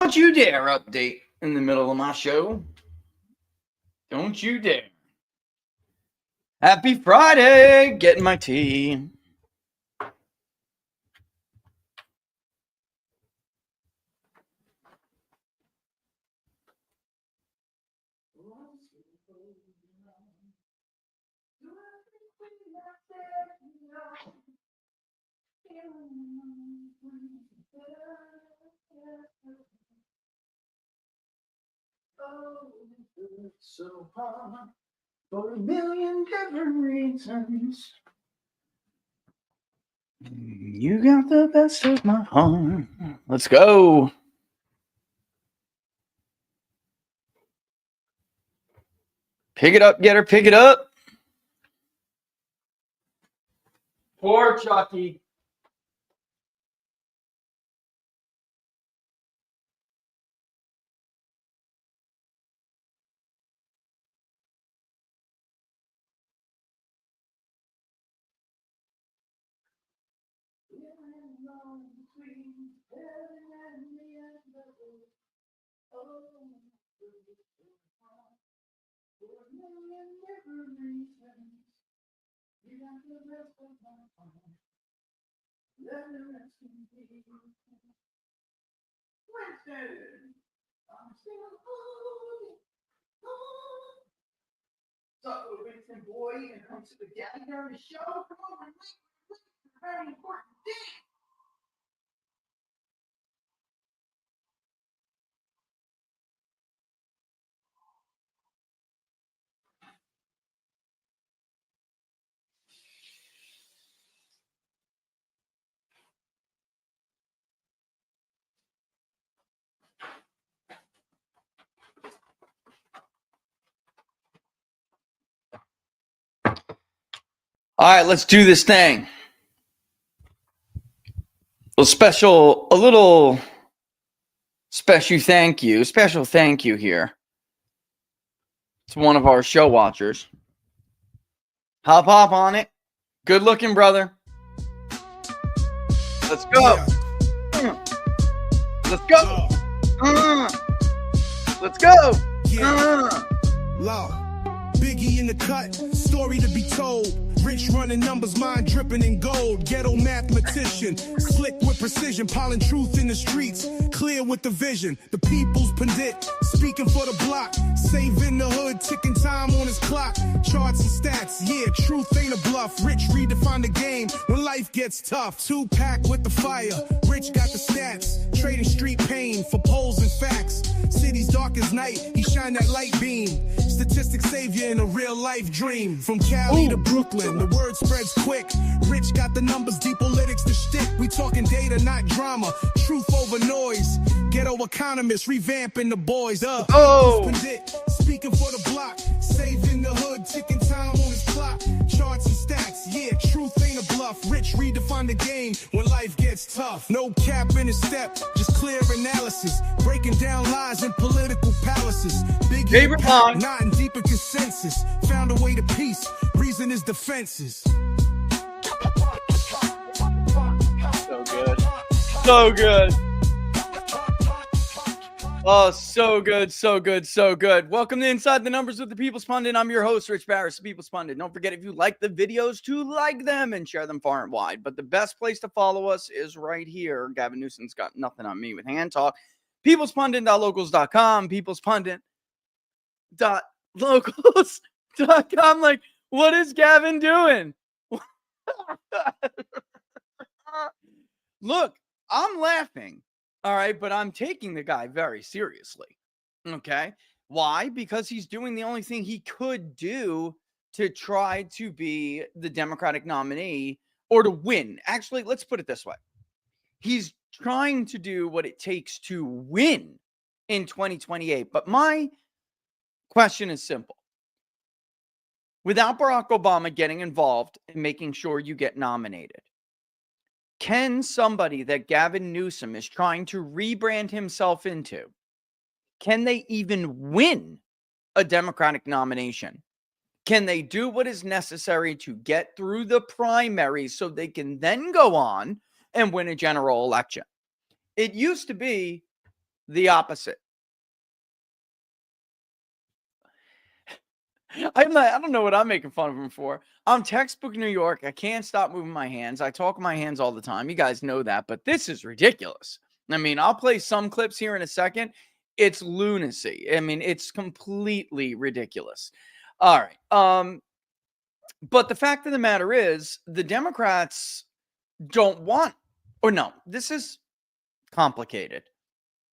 Don't you dare update in the middle of my show. Don't you dare. Happy Friday, getting my tea. Oh, it's so hard for a million different reasons. You got the best of my heart. Let's go. Pick it up, get her, pick it up. Poor Chucky. What's up, little Vincent boy? And come to the daddy during the show. Come on, very important thing. All right, let's do this thing. A little special thank you here to one of our show watchers. Hop on it. Good looking, brother. Let's go. Let's go. Let's go. Law. Biggie in the cut, story to be told. Rich running numbers, mind dripping in gold. Ghetto mathematician, slick with precision, piling truth in the streets, clear with the vision. The people's Pundit, speaking for the block, saving the hood, ticking time on his clock. Charts and stats, yeah, truth ain't a bluff. Rich redefine the game when life gets tough. Two-pack with the fire, Rich got the stats, trading street pain for polls and facts. City's dark as night, he shine that light beam. Statistics save you in a real life dream. From Cali to Brooklyn, the word spreads quick. Rich got the numbers, deep analytics, the shtick. We talking data, not drama. Truth over noise. Ghetto economists revamping the boys. Pundit, speaking for the block, saving the hood, ticking time on his clock. Charts and stats, yeah, truth ain't a bluff. Rich redefine the game when life gets tough. No cap in his step, just clear analysis. Breaking down lies in political palaces. Big favorite line. Not in deeper consensus. Found a way to peace. Reason is defenses. So good. So good. Oh, so good, so good, so good. Welcome to Inside the Numbers with the People's Pundit. I'm your host, Rich Barris, the People's Pundit. Don't forget, if you like the videos, to like them and share them far and wide. But the best place to follow us is right here. Gavin Newsom's got nothing on me with hand talk. peoplespundit.locals.com, peoplespundit.locals.com. Like, what is Gavin doing? Look, I'm laughing. All right, but I'm taking the guy very seriously. Okay. Why? Because he's doing the only thing he could do to try to be the Democratic nominee or to win. Actually, let's put it this way. He's trying to do what it takes to win in 2028. But my question is simple. Without Barack Obama getting involved in making sure you get nominated, can somebody that Gavin Newsom is trying to rebrand himself into, can they even win a Democratic nomination? Can they do what is necessary to get through the primaries so they can then go on and win a general election? It used to be the opposite. I don't know what I'm making fun of him for. I'm textbook New York. I can't stop moving my hands. I talk with my hands all the time. You guys know that, but this is ridiculous. I mean, I'll play some clips here in a second. It's lunacy. I mean, it's completely ridiculous. All right. But the fact of the matter is, the Democrats don't want, or no, this is complicated.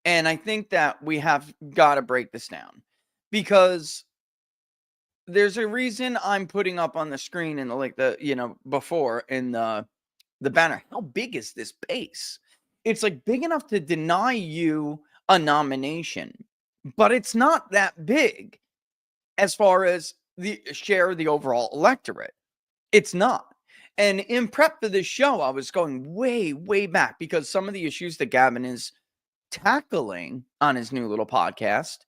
And I think that we have got to break this down, because there's a reason I'm putting up on the screen in before in the banner. How big is this base? It's like big enough to deny you a nomination, but it's not that big as far as the share of the overall electorate. It's not. And in prep for this show, I was going way, way back, because some of the issues that Gavin is tackling on his new little podcast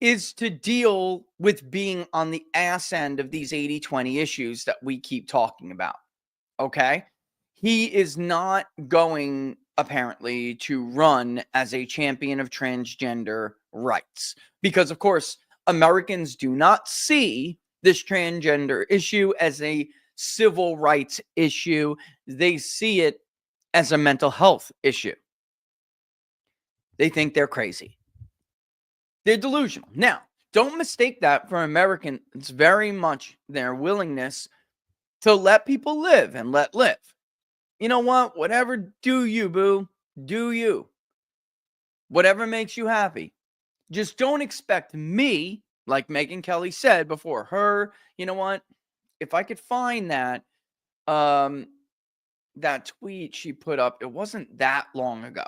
is to deal with being on the ass end of these 80-20 issues that we keep talking about. Okay? He is not going, apparently, to run as a champion of transgender rights, because, of course, Americans do not see this transgender issue as a civil rights issue. They see it as a mental health issue. They think they're crazy. They're delusional. Now, don't mistake that for Americans very much their willingness to let people live and let live. You know what? Whatever, do you, boo. Do you. Whatever makes you happy. Just don't expect me, like Megyn Kelly said before her, you know what? If I could find that tweet she put up, it wasn't that long ago.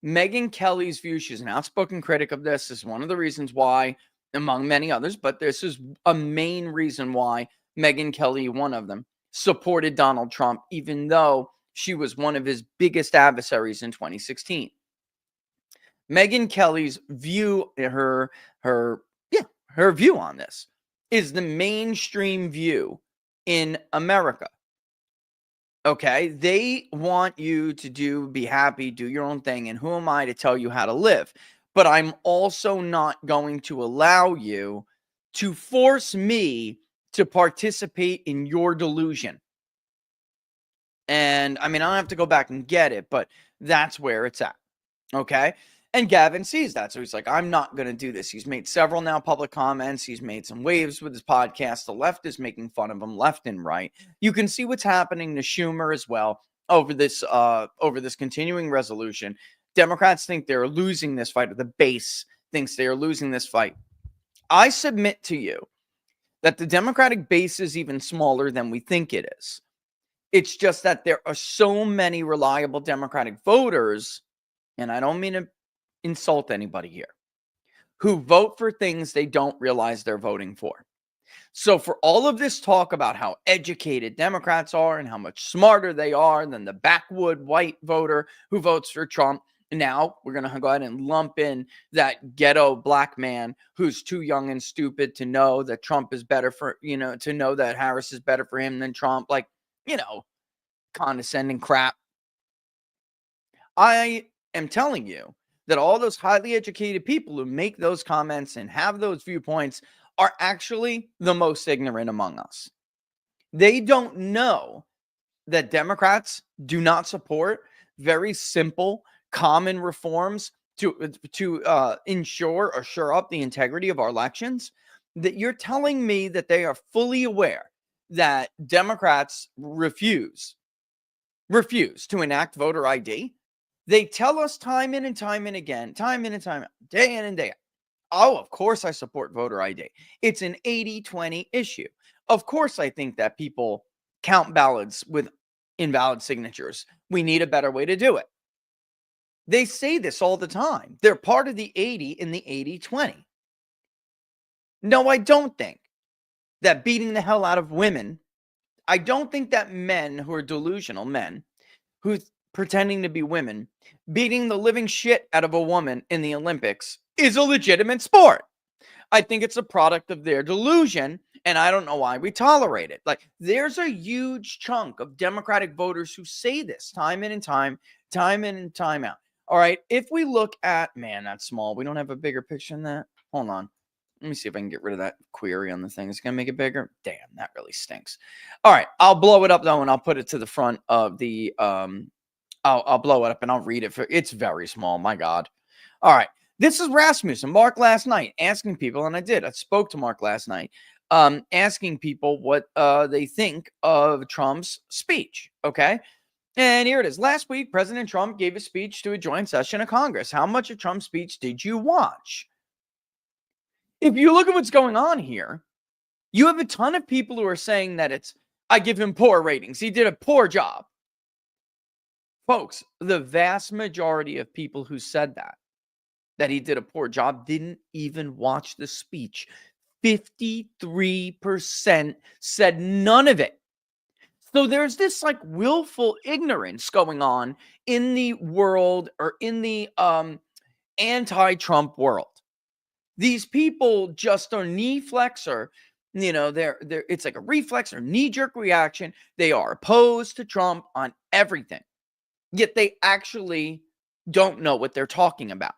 Megyn Kelly's view, she's an outspoken critic of this. This is one of the reasons why, among many others, but this is a main reason why Megyn Kelly, one of them, supported Donald Trump, even though she was one of his biggest adversaries in 2016. Megyn Kelly's view, her view on this is the mainstream view in America. Okay, they want you to be happy, do your own thing, and who am I to tell you how to live? But I'm also not going to allow you to force me to participate in your delusion. And I mean, I don't have to go back and get it, but that's where it's at. Okay. And Gavin sees that. So he's like, I'm not going to do this. He's made several now public comments. He's made some waves with his podcast. The left is making fun of him left and right. You can see what's happening to Schumer as well over this continuing resolution. Democrats think they're losing this fight, or the base thinks they are losing this fight. I submit to you that the Democratic base is even smaller than we think it is. It's just that there are so many reliable Democratic voters, and I don't mean to insult anybody here, who vote for things they don't realize they're voting for. So for all of this talk about how educated Democrats are and how much smarter they are than the backwood white voter who votes for Trump, now we're going to go ahead and lump in that ghetto black man who's too young and stupid to know that Trump is better for, to know that Harris is better for him than Trump. Like, condescending crap. I am telling you that all those highly educated people who make those comments and have those viewpoints are actually the most ignorant among us. They don't know that Democrats do not support very simple, common reforms to ensure or shore up the integrity of our elections. That you're telling me that they are fully aware that Democrats refuse to enact voter ID. They tell us time in and time and again, time in and time out, day in and day out. Oh, of course I support voter ID. It's an 80-20 issue. Of course I think that people count ballots with invalid signatures. We need a better way to do it. They say this all the time. They're part of the 80 in the 80-20. No, I don't think that beating the hell out of women, I don't think that men who are delusional, men who's pretending to be women, beating the living shit out of a woman in the Olympics is a legitimate sport. I think it's a product of their delusion, and I don't know why we tolerate it. Like, there's a huge chunk of Democratic voters who say this time in and time out. All right. If we look at, man, that's small. We don't have a bigger picture than that. Hold on. Let me see if I can get rid of that query on the thing. It's going to make it bigger. Damn, that really stinks. All right. I'll blow it up though, and I'll put it to the front of the, I'll blow it up and I'll read it. It's very small. My God. All right. This is Rasmussen. Mark last night asking people, and I did. I spoke to Mark last night, asking people what they think of Trump's speech. Okay. And here it is. Last week, President Trump gave a speech to a joint session of Congress. How much of Trump's speech did you watch? If you look at what's going on here, you have a ton of people who are saying that I give him poor ratings. He did a poor job. Folks, the vast majority of people who said that he did a poor job, didn't even watch the speech. 53% said none of it. So there's this like willful ignorance going on in the world, or in the anti-Trump world. These people just are knee flexor. They're it's like a reflex or knee-jerk reaction. They are opposed to Trump on everything. Yet they actually don't know what they're talking about.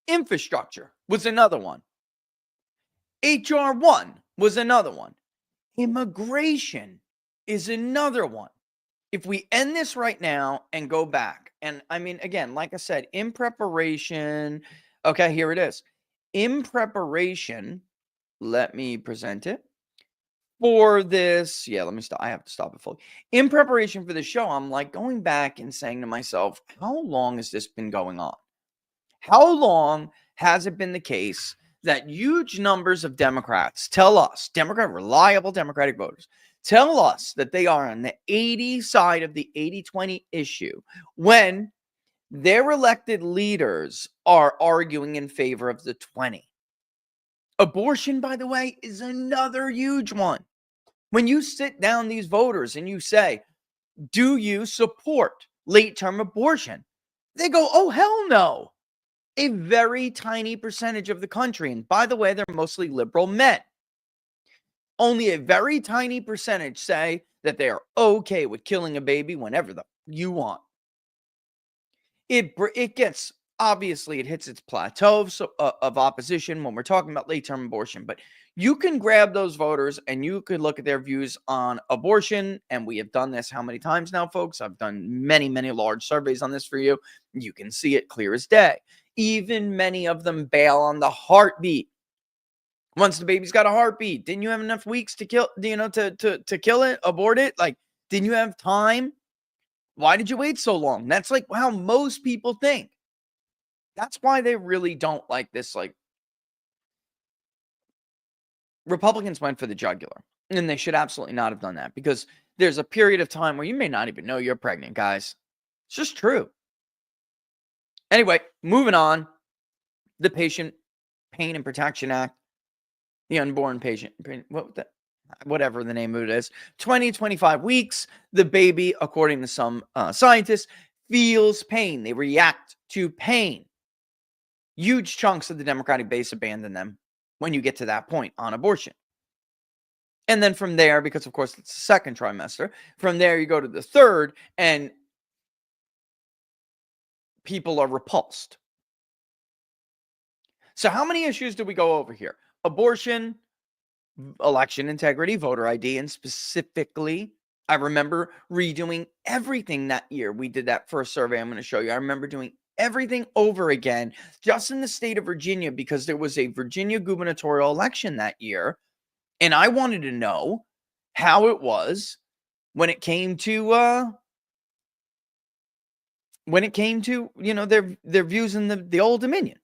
Infrastructure was another one. HR 1 was another one. Immigration is another one. If we end this right now and go back, and I mean, again, like I said, in preparation, okay, here it is. In preparation, let me present it for this. Yeah, let me stop. I have to stop it fully. In preparation for the show, I'm like going back and saying to myself, how long has this been going on? How long has it been the case that huge numbers of Democrats tell us, reliable Democratic voters, tell us that they are on the 80 side of the 80-20 issue when their elected leaders are arguing in favor of the 20? Abortion, by the way, is another huge one. When you sit down these voters and you say, do you support late-term abortion? They go, oh, hell no. A very tiny percentage of the country, and by the way, they're mostly liberal men. Only a very tiny percentage say that they are okay with killing a baby whenever you want. It gets, obviously, it hits its plateau of opposition when we're talking about late-term abortion. But you can grab those voters and you could look at their views on abortion. And we have done this how many times now, folks? I've done many, many large surveys on this for you. You can see it clear as day. Even many of them bail on the heartbeat. Once the baby's got a heartbeat, didn't you have enough weeks to kill, to kill it, abort it? Like, didn't you have time? Why did you wait so long? That's like how most people think. That's why they really don't like this. Like, Republicans went for the jugular, and they should absolutely not have done that, because there's a period of time where you may not even know you're pregnant, guys. It's just true. Anyway, moving on. The Patient Pain and Protection Act, the unborn patient, whatever the name of it is, 25 weeks. The baby, according to some scientists, feels pain. They react to pain. Huge chunks of the Democratic base abandon them when you get to that point on abortion. And then from there, because of course it's the second trimester, from there you go to the third, and people are repulsed. So how many issues did we go over here? Abortion, election integrity, voter ID, and specifically, I remember redoing everything that year. We did that first survey I'm going to show you. I remember doing everything over again just in the state of Virginia, because there was a Virginia gubernatorial election that year, and I wanted to know how it was when it came to their views in the Old Dominion.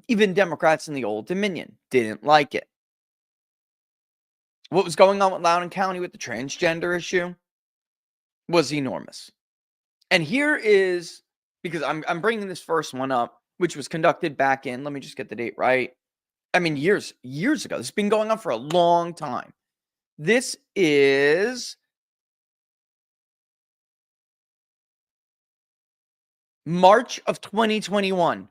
Even Democrats in the Old Dominion didn't like it. What was going on with Loudoun County with the transgender issue was enormous. And here is, because I'm bringing this first one up, which was conducted back in, let me just get the date right. I mean, years ago. This has been going on for a long time. This is March of 2021.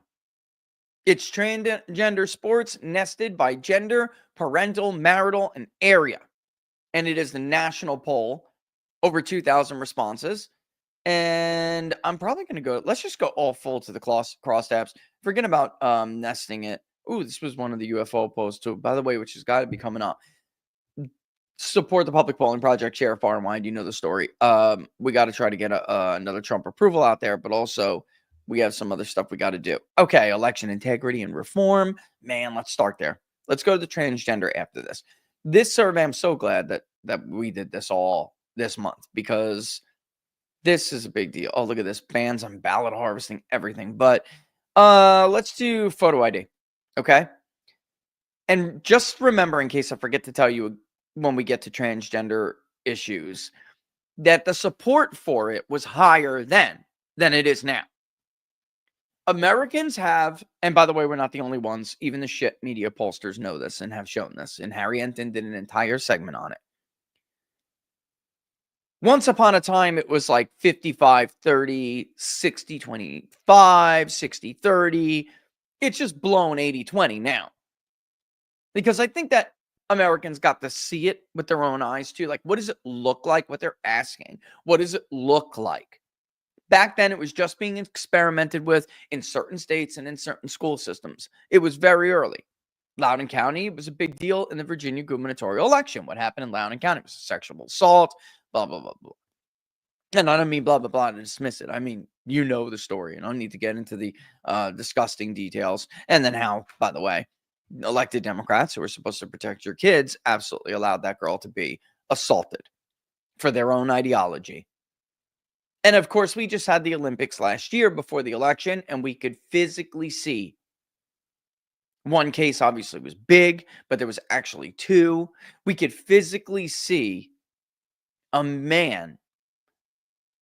It's transgender sports nested by gender, parental, marital, and area. And it is the national poll, over 2,000 responses. And I'm probably going to go, let's just go all full to the cross tabs. Forget about nesting it. Ooh, this was one of the UFO posts too, by the way, which has got to be coming up. Support the public polling project, share far and wide. You know the story. We got to try to get another Trump approval out there, but also we have some other stuff we got to do. Okay, election integrity and reform. Man, let's start there. Let's go to the transgender after this. This survey, I'm so glad that we did this all this month, because this is a big deal. Oh, look at this. Bans on ballot harvesting, everything. But let's do photo ID. Okay. And just remember, in case I forget to tell you when we get to transgender issues, that the support for it was higher then than it is now. Americans have, and by the way, we're not the only ones. Even the shit media pollsters know this and have shown this. And Harry Enton did an entire segment on it. Once upon a time, it was like 55-30, 60-25, 60-30. It's just blown 80-20 now. Because I think that Americans got to see it with their own eyes too. Like, what does it look like? What they're asking. What does it look like? Back then, it was just being experimented with in certain states and in certain school systems. It was very early. Loudoun County was a big deal in the Virginia gubernatorial election. What happened in Loudoun County was a sexual assault, blah, blah, blah, blah. And I don't mean blah, blah, blah to dismiss it. I mean, you know the story. And I don't need to get into the disgusting details. And then how, by the way, elected Democrats who are supposed to protect your kids absolutely allowed that girl to be assaulted for their own ideology. And of course, we just had the Olympics last year before the election, and we could physically see one case obviously was big, but there was actually two. We could physically see a man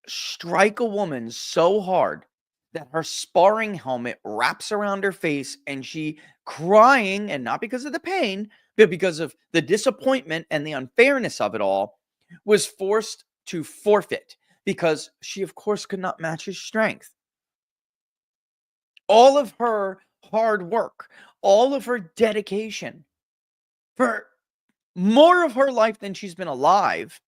strike a woman so hard that her sparring helmet wraps around her face, and she crying, and not because of the pain, but because of the disappointment and the unfairness of it all, was forced to forfeit because she, of course, could not match his strength. All of her hard work, all of her dedication for more of her life than she's been alive,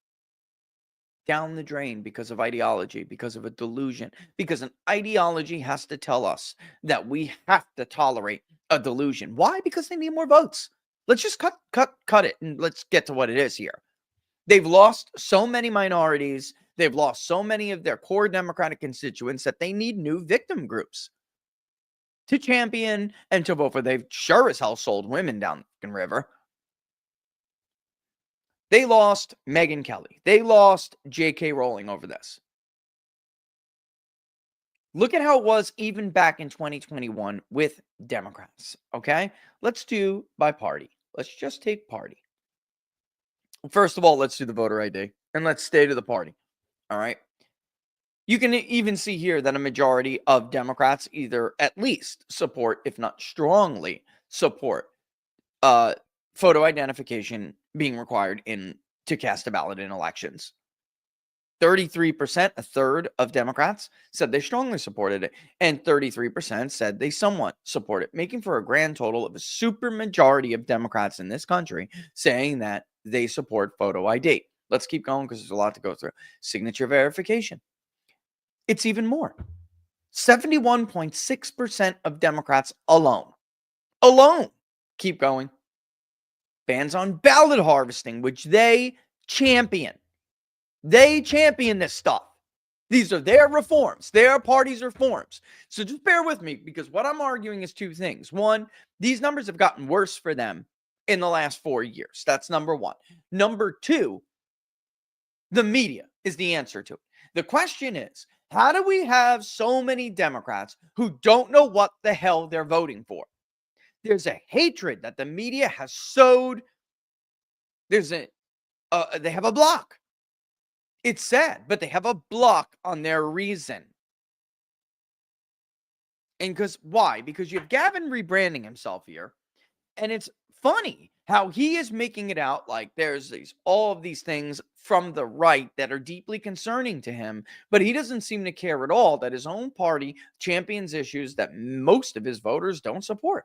down the drain because of ideology, because of a delusion, because an ideology has to tell us that we have to tolerate a delusion. Why? Because they need more votes. Let's just cut it, and let's get to what it is here. They've lost so many minorities. They've lost so many of their core Democratic constituents that they need new victim groups to champion and to vote for. They've sure as hell sold women down the fucking river. They lost Megyn Kelly. They lost J.K. Rowling over this. Look at how it was even back in 2021 with Democrats, okay? Let's do by party. Let's just take party. First of all, let's do the voter ID, and let's stay to the party, all right? You can even see here that a majority of Democrats either at least support, if not strongly support, photo identification being required to cast a ballot in elections. 33%, a third of Democrats, said they strongly supported it, and 33% said they somewhat support it, making for a grand total of a super majority of Democrats in this country saying that they support photo ID. Let's keep going because there's a lot to go through. Signature verification. It's even more. 71.6% of Democrats alone. Keep going. Bans on ballot harvesting, which they champion. They champion this stuff. These are their reforms, their party's reforms. So just bear with me, because what I'm arguing is two things. One, these numbers have gotten worse for them in the last 4 years. That's number one. Number two, the media is the answer to it. The question is, how do we have so many Democrats who don't know what the hell they're voting for? There's a hatred that the media has sowed. They have a block. It's sad, but they have a block on their reason. And why? Because you have Gavin rebranding himself here. And it's funny how he is making it out like there's all of these things from the right that are deeply concerning to him, but he doesn't seem to care at all that his own party champions issues that most of his voters don't support.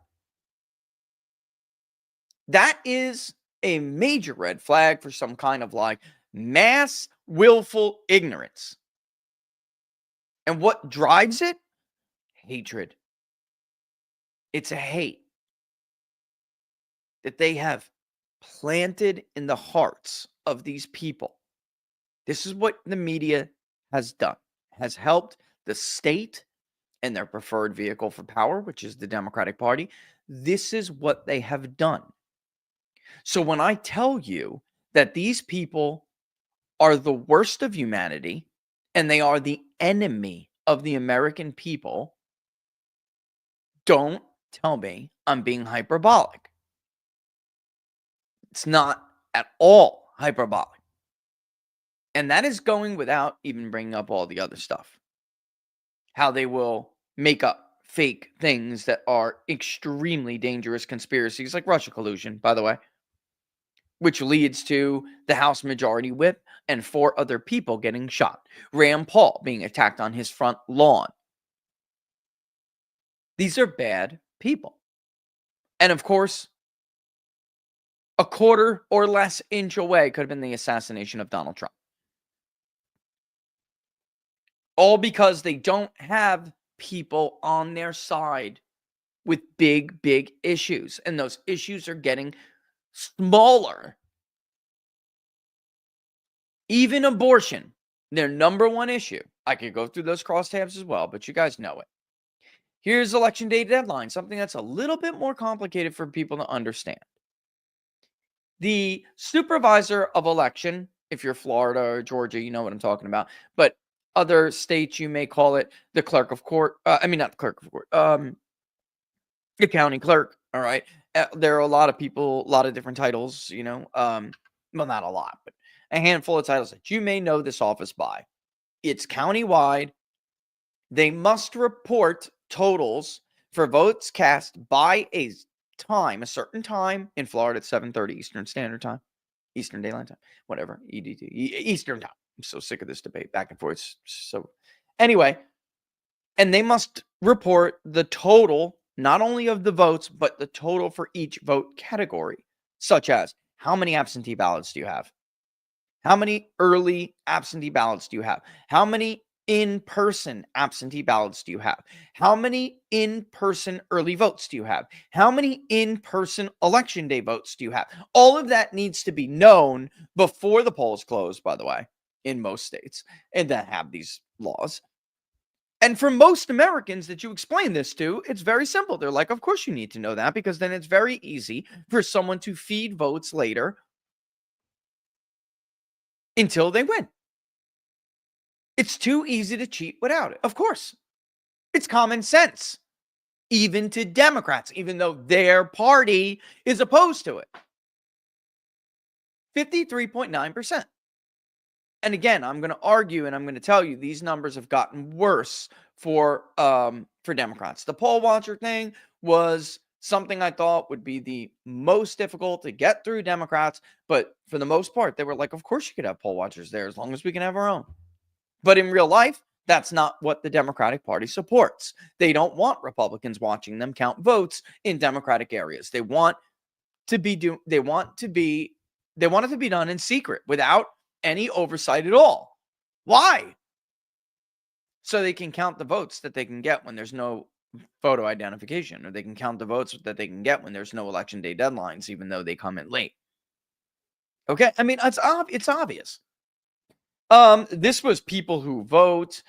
That is a major red flag for some kind of like mass willful ignorance. And what drives it? Hatred. It's a hate that they have planted in the hearts of these people. This is what the media has done, has helped the state and their preferred vehicle for power, which is the Democratic Party. This is what they have done. So when I tell you that these people are the worst of humanity and they are the enemy of the American people, don't tell me I'm being hyperbolic. It's not at all hyperbolic. And that is going without even bringing up all the other stuff. How they will make up fake things that are extremely dangerous conspiracies, like Russia collusion, by the way, which leads to the House Majority Whip and 4 other people getting shot. Rand Paul being attacked on his front lawn. These are bad people. And of course, a quarter or less inch away could have been the assassination of Donald Trump. All because they don't have people on their side with big, big issues. And those issues are getting smaller. Even abortion, their number one issue. I could go through those crosstabs as well, but you guys know it. Here's election day deadline, something that's a little bit more complicated for people to understand. The supervisor of election, if you're Florida or Georgia, you know what I'm talking about. But other states, you may call it the clerk of court. Not the clerk of court. The county clerk. All right. There are a lot of people, a lot of different titles, well, not a lot, but a handful of titles that you may know this office by. It's countywide. They must report totals for votes cast by a certain time. In Florida, it's 7:30 Eastern Standard Time, Eastern Daylight Time, whatever, EDT, Eastern Time. I'm so sick of this debate back and forth. So anyway, and they must report the total, not only of the votes, but the total for each vote category, such as how many absentee ballots do you have? How many early absentee ballots do you have? How many in-person absentee ballots do you have? How many in-person early votes do you have? How many in-person election day votes do you have? All of that needs to be known before the polls close, by the way, in most states, and that have these laws. And for most Americans that you explain this to, it's very simple. They're like, of course you need to know that, because then it's very easy for someone to feed votes later until they win. It's too easy to cheat without it. Of course. It's common sense. Even to Democrats, even though their party is opposed to it. 53.9%. And again, I'm going to argue and I'm going to tell you these numbers have gotten worse for Democrats. The poll watcher thing was something I thought would be the most difficult to get through Democrats, but for the most part, they were like, of course you could have poll watchers there as long as we can have our own. But in real life, that's not what the Democratic Party supports. They don't want Republicans watching them count votes in Democratic areas. They want it to be done in secret without any oversight at all. Why? So they can count the votes that they can get when there's no photo identification, or they can count the votes that they can get when there's no election day deadlines, even though they come in late. Okay, I mean, it's obvious. This was people who vote,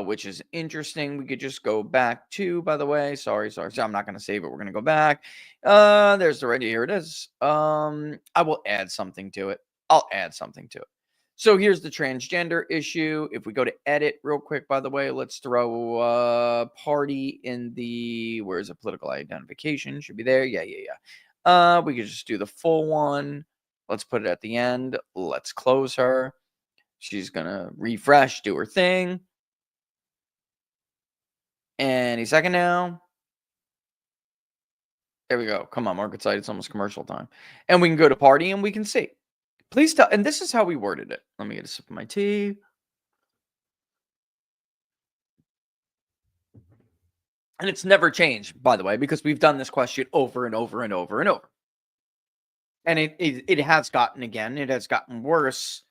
which is interesting. We could just go back to, by the way, sorry. So I'm not going to save it. We're going to go back. There's the radio. Here it is. I will add something to it. I'll add something to it. So here's the transgender issue. If we go to edit real quick, by the way, let's throw party in the, where is it? Political identification should be there. Yeah. We could just do the full one. Let's put it at the end. Let's close her. She's going to refresh, do her thing. Any second now. There we go. Come on, market site. It's almost commercial time. And we can go to party and we can see. Please tell, and this is how we worded it. Let me get a sip of my tea. And it's never changed, by the way, because we've done this question over and over and over and over. And it has gotten, again, it has gotten worse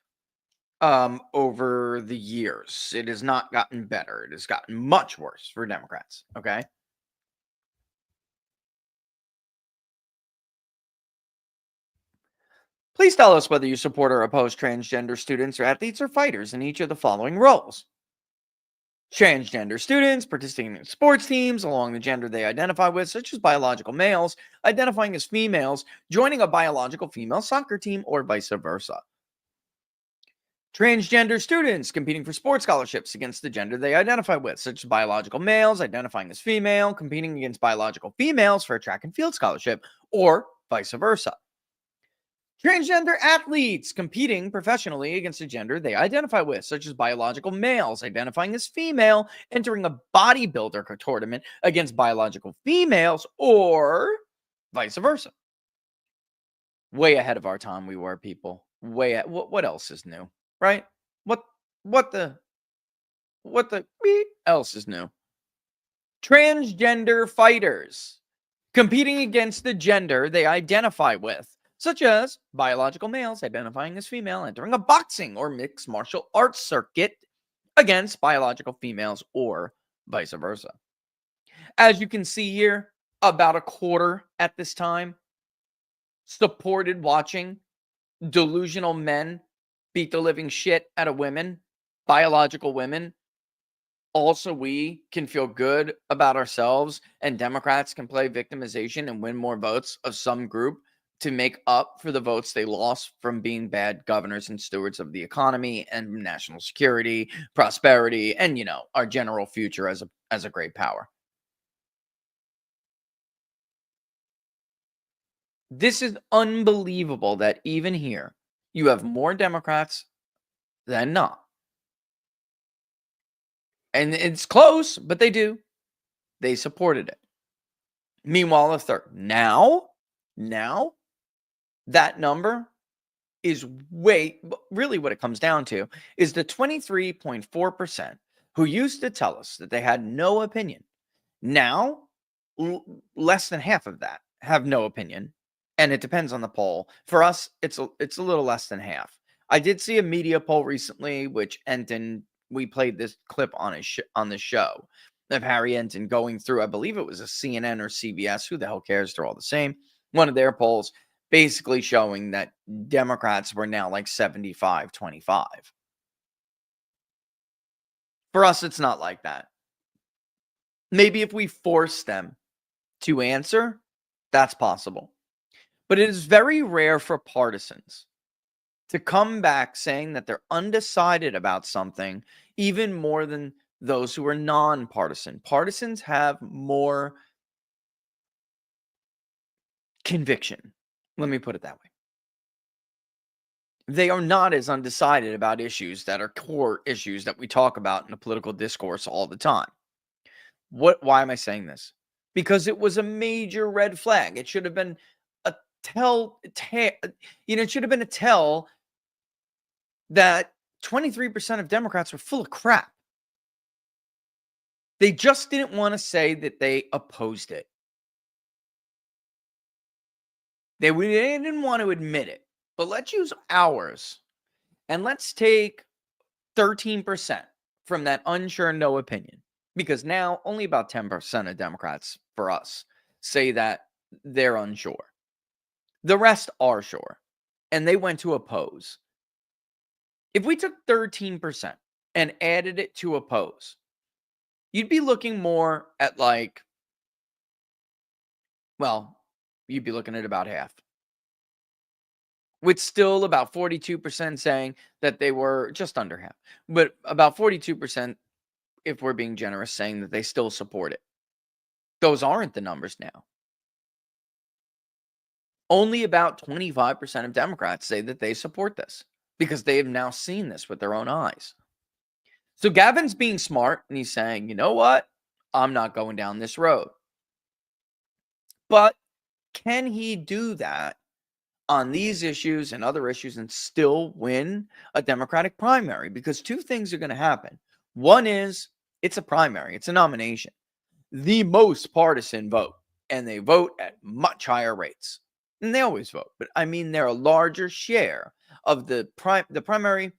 over the years. It has not gotten better. It has gotten much worse for Democrats. Okay. Please tell us whether you support or oppose transgender students or athletes or fighters in each of the following roles. Transgender students participating in sports teams along the gender they identify with, such as biological males identifying as females, joining a biological female soccer team, or vice versa. Transgender students competing for sports scholarships against the gender they identify with, such as biological males identifying as female, competing against biological females for a track and field scholarship, or vice versa. Transgender athletes competing professionally against a gender they identify with, such as biological males identifying as female, entering a bodybuilder tournament against biological females, or vice versa. Way ahead of our time we were, people. What else is new, right? What the beep else is new? Transgender fighters competing against the gender they identify with, such as biological males identifying as female, entering a boxing or mixed martial arts circuit against biological females, or vice versa. As you can see here, about a quarter at this time supported watching delusional men beat the living shit out of women, biological women. Also, we can feel good about ourselves, and Democrats can play victimization and win more votes of some group to make up for the votes they lost from being bad governors and stewards of the economy and national security, prosperity, and, our general future as a great power. This is unbelievable that even here you have more Democrats than not. And it's close, but they supported it. Meanwhile, a third. Now, that number is really what it comes down to is the 23.4% who used to tell us that they had no opinion. Now, less than half of that have no opinion, and it depends on the poll. For us, it's a little less than half. I did see a media poll recently, which Enton, we played this clip on the show of Harry Enton going through, I believe it was a CNN or CBS, who the hell cares, they're all the same, one of their polls, basically showing that Democrats were now like 75-25. For us, it's not like that. Maybe if we force them to answer, that's possible. But it is very rare for partisans to come back saying that they're undecided about something, even more than those who are nonpartisan. Partisans have more conviction. Let me put it that way. They are not as undecided about issues that are core issues that we talk about in the political discourse all the time. Why am I saying this? Because it was a major red flag. It should have been a tell that 23% of Democrats were full of crap. They just didn't want to say that they opposed it. They didn't want to admit it. But let's use ours, and let's take 13% from that unsure no opinion, because now only about 10% of Democrats for us say that they're unsure. The rest are sure, and they went to oppose. If we took 13% and added it to oppose, you'd be looking more at you'd be looking at about half. With still about 42% saying that they were just under half, but about 42%, if we're being generous, saying that they still support it. Those aren't the numbers now. Only about 25% of Democrats say that they support this because they have now seen this with their own eyes. So Gavin's being smart and he's saying, you know what? I'm not going down this road. But can he do that on these issues and other issues and still win a Democratic primary? Because two things are going to happen. One is it's a primary, it's a nomination, the most partisan vote, and they vote at much higher rates. And they always vote, but I mean they're a larger share of the primary.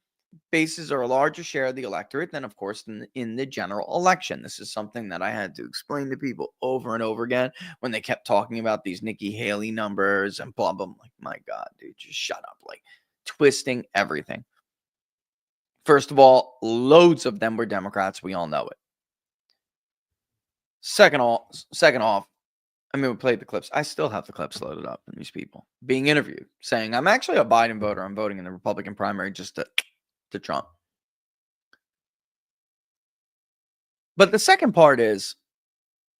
bases are a larger share of the electorate than, of course, in the general election. This is something that I had to explain to people over and over again when they kept talking about these Nikki Haley numbers and blah, blah. I'm like, my God, dude, just shut up. Like, twisting everything. First of all, loads of them were Democrats. We all know it. Second off, I mean, we played the clips. I still have the clips loaded up from these people being interviewed saying, I'm actually a Biden voter. I'm voting in the Republican primary just to Trump. But the second part is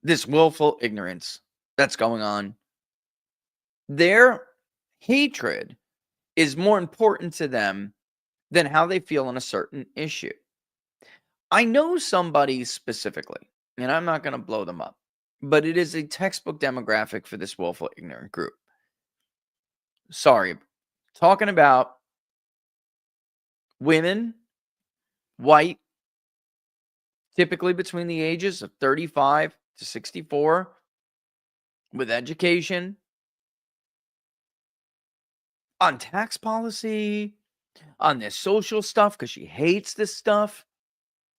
this willful ignorance that's going on. Their hatred is more important to them than how they feel on a certain issue. I know somebody specifically, and I'm not going to blow them up, but it is a textbook demographic for this willful ignorant group. Sorry, talking about women, white, typically between the ages of 35 to 64, with education, on tax policy, on this social stuff, because she hates this stuff.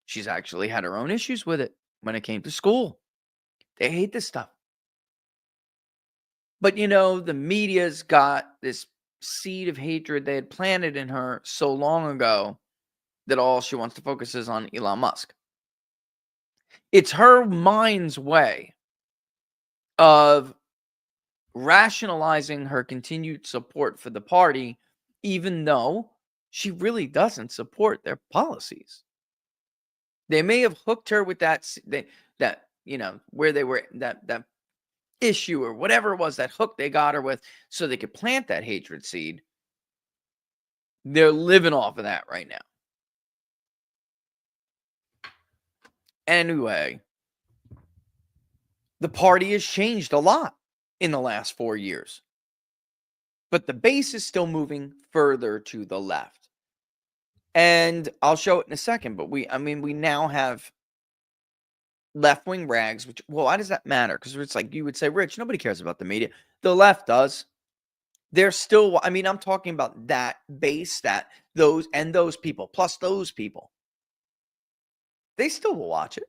She's actually had her own issues with it when it came to school. They hate this stuff. But, you know, the media's got this seed of hatred they had planted in her so long ago that all she wants to focus is on Elon Musk. It's her mind's way of rationalizing her continued support for the party, even though she really doesn't support their policies. They may have hooked her with that you know, where they were, that issue or whatever it was, that hook they got her with, so they could plant that hatred seed. They're living off of that right now. Anyway, the party has changed a lot in the last 4 years, but the base is still moving further to the left. And I'll show it in a second, but we now have left-wing rags, which, well, why does that matter? Because it's like, you would say, Rich, nobody cares about the media. The left does. They're still, I mean, I'm talking about that base, those people, plus those people. They still will watch it.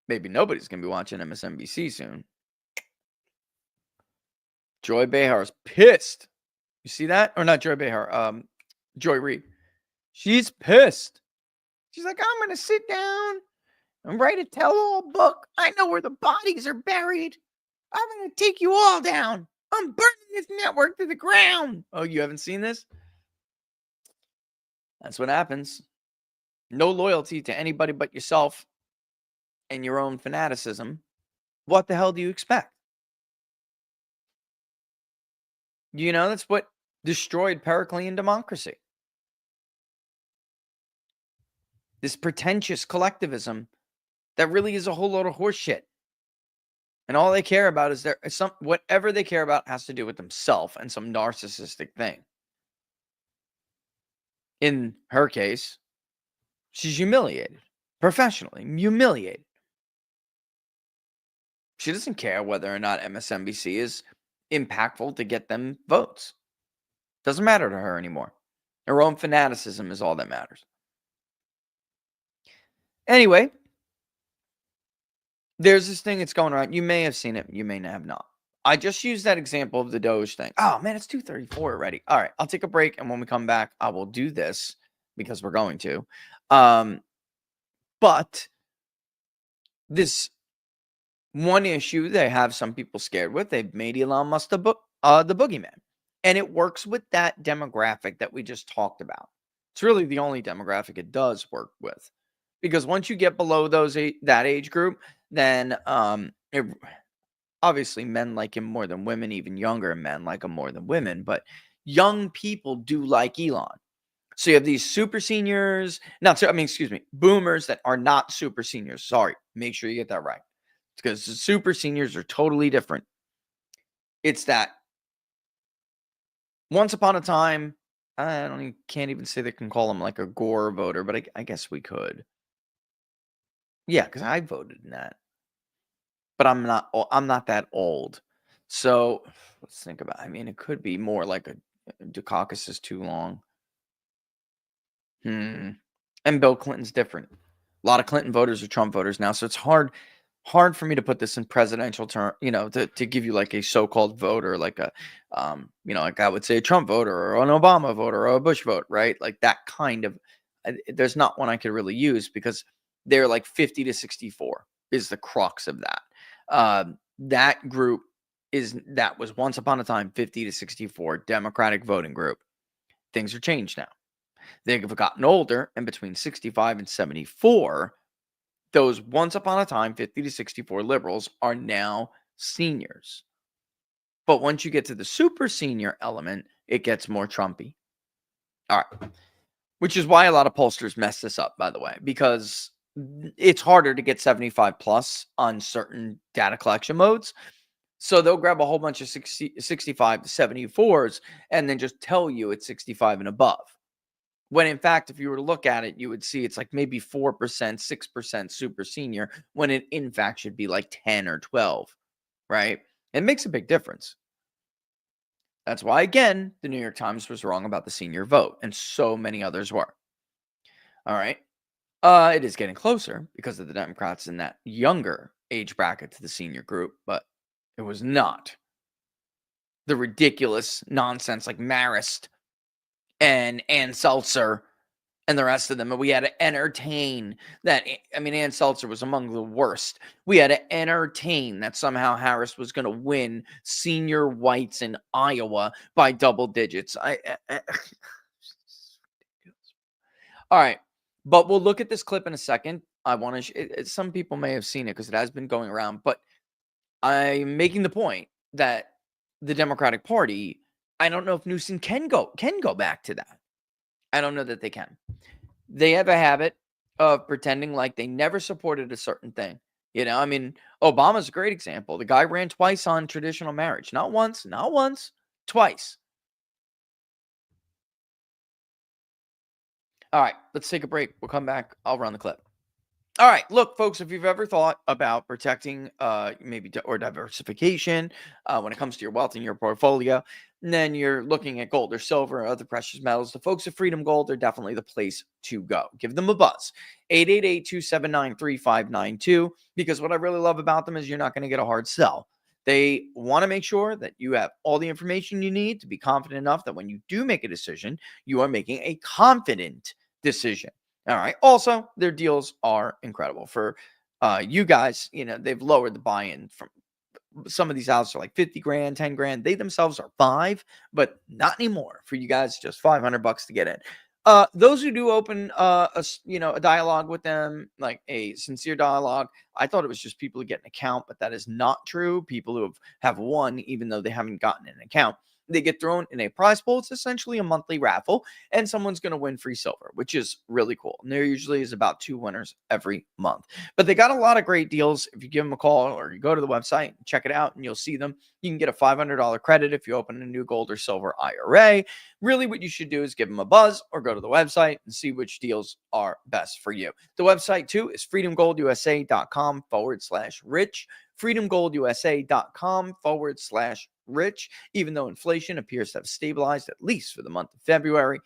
Maybe nobody's going to be watching MSNBC soon. Joy Behar's pissed. You see that? Or not Joy Behar, Joy Reid. She's pissed. She's like, I'm going to sit down and write a tell-all book. I know where the bodies are buried. I'm going to take you all down. I'm burning this network to the ground. Oh, you haven't seen this? That's what happens. No loyalty to anybody but yourself and your own fanaticism. What the hell do you expect? You know, that's what destroyed Periclean democracy. This pretentious collectivism that really is a whole load of horse shit. And all they care about is whatever they care about has to do with themselves and some narcissistic thing. In her case, she's humiliated, professionally humiliated. She doesn't care whether or not MSNBC is impactful to get them votes. Doesn't matter to her anymore. Her own fanaticism is all that matters. Anyway, there's this thing that's going around. You may have seen it. You may have not. I just used that example of the DOGE thing. Oh, man, it's 2:34 already. All right, I'll take a break. And when we come back, I will do this because we're going to. But this one issue they have some people scared with, they've made Elon Musk the boogeyman. And it works with that demographic that we just talked about. It's really the only demographic it does work with. Because once you get below that age group, then obviously men like him more than women, even younger men like him more than women. But young people do like Elon. So you have these super seniors, boomers that are not super seniors. Sorry, make sure you get that right. Because the super seniors are totally different. It's that once upon a time, can't even say they can call him like a Gore voter, but I guess we could. Yeah, because I voted in that. But I'm not that old. So let's think about it. I mean, it could be more like a Dukakis is too long. And Bill Clinton's different. A lot of Clinton voters are Trump voters now, so it's hard for me to put this in presidential term, to give you like a so-called voter, like a, like I would say a Trump voter or an Obama voter or a Bush vote, right? Like that kind of, there's not one I could really use because they're like 50 to 64 is the crux of that. That group that was once upon a time 50 to 64 Democratic voting group. Things are changed now. They've gotten older, and between 65 and 74, those once upon a time 50 to 64 liberals are now seniors. But once you get to the super senior element, it gets more Trumpy. All right. Which is why a lot of pollsters mess this up, by the way, because it's harder to get 75 plus on certain data collection modes. So they'll grab a whole bunch of 65 to 74s and then just tell you it's 65 and above. When in fact, if you were to look at it, you would see it's like maybe 4%, 6% super senior, when it in fact should be like 10 or 12, right? It makes a big difference. That's why, again, the New York Times was wrong about the senior vote, and so many others were. All right. It is getting closer because of the Democrats in that younger age bracket to the senior group, but it was not the ridiculous nonsense like Marist and Ann Seltzer and the rest of them. And we had to entertain that. I mean, Ann Seltzer was among the worst. We had to entertain that somehow Harris was going to win senior whites in Iowa by double digits. All right. But we'll look at this clip in a second. I want to, some people may have seen it because it has been going around, but I'm making the point that the Democratic Party, I don't know if Newsom can go back to that. I don't know that they can. They have a habit of pretending like they never supported a certain thing. I mean, Obama's a great example. The guy ran twice on traditional marriage. Not once, twice. All right, let's take a break. We'll come back. I'll run the clip. All right, look, folks, if you've ever thought about protecting or diversification when it comes to your wealth in your portfolio, and then you're looking at gold or silver or other precious metals, the folks at Freedom Gold are definitely the place to go. Give them a buzz, 888-279-3592, because what I really love about them is you're not going to get a hard sell. They want to make sure that you have all the information you need to be confident enough that when you do make a decision, you are making a confident decision. All right. Also, their deals are incredible for you guys. They've lowered the buy-in from some of these houses are like 50 grand, 10 grand. They themselves are $5, but not anymore. For you guys, just $500 to get in. Those who do open a dialogue with them, like a sincere dialogue, I thought it was just people who get an account, but that is not true. People who have won, even though they haven't gotten an account. They get thrown in a prize pool. It's essentially a monthly raffle, and someone's going to win free silver, which is really cool. And there usually is about 2 winners every month. But they got a lot of great deals. If you give them a call or you go to the website, check it out, and you'll see them. You can get a $500 credit if you open a new gold or silver IRA. Really, what you should do is give them a buzz or go to the website and see which deals are best for you. The website, too, is freedomgoldusa.com/rich. freedomgoldusa.com/rich. Even though inflation appears to have stabilized, at least for the month of February,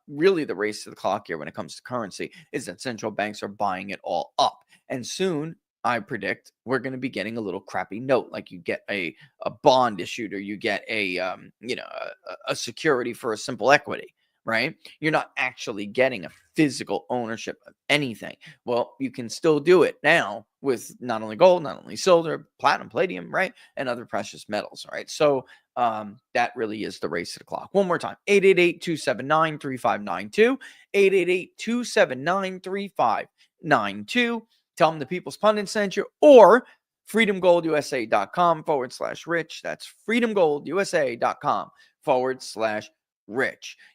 really the race to the clock here when it comes to currency is that central banks are buying it all up. And soon, I predict we're going to be getting a little crappy note, like you get a bond issued or you get a security for a simple equity. Right? You're not actually getting a physical ownership of anything. Well, you can still do it now with not only gold, not only silver, platinum, palladium, right? And other precious metals, right? So that really is the race to the clock. One more time, 888-279-3592, 888-279-3592. Tell them the People's Pundit sent you, or freedomgoldusa.com/rich. That's freedomgoldusa.com/rich.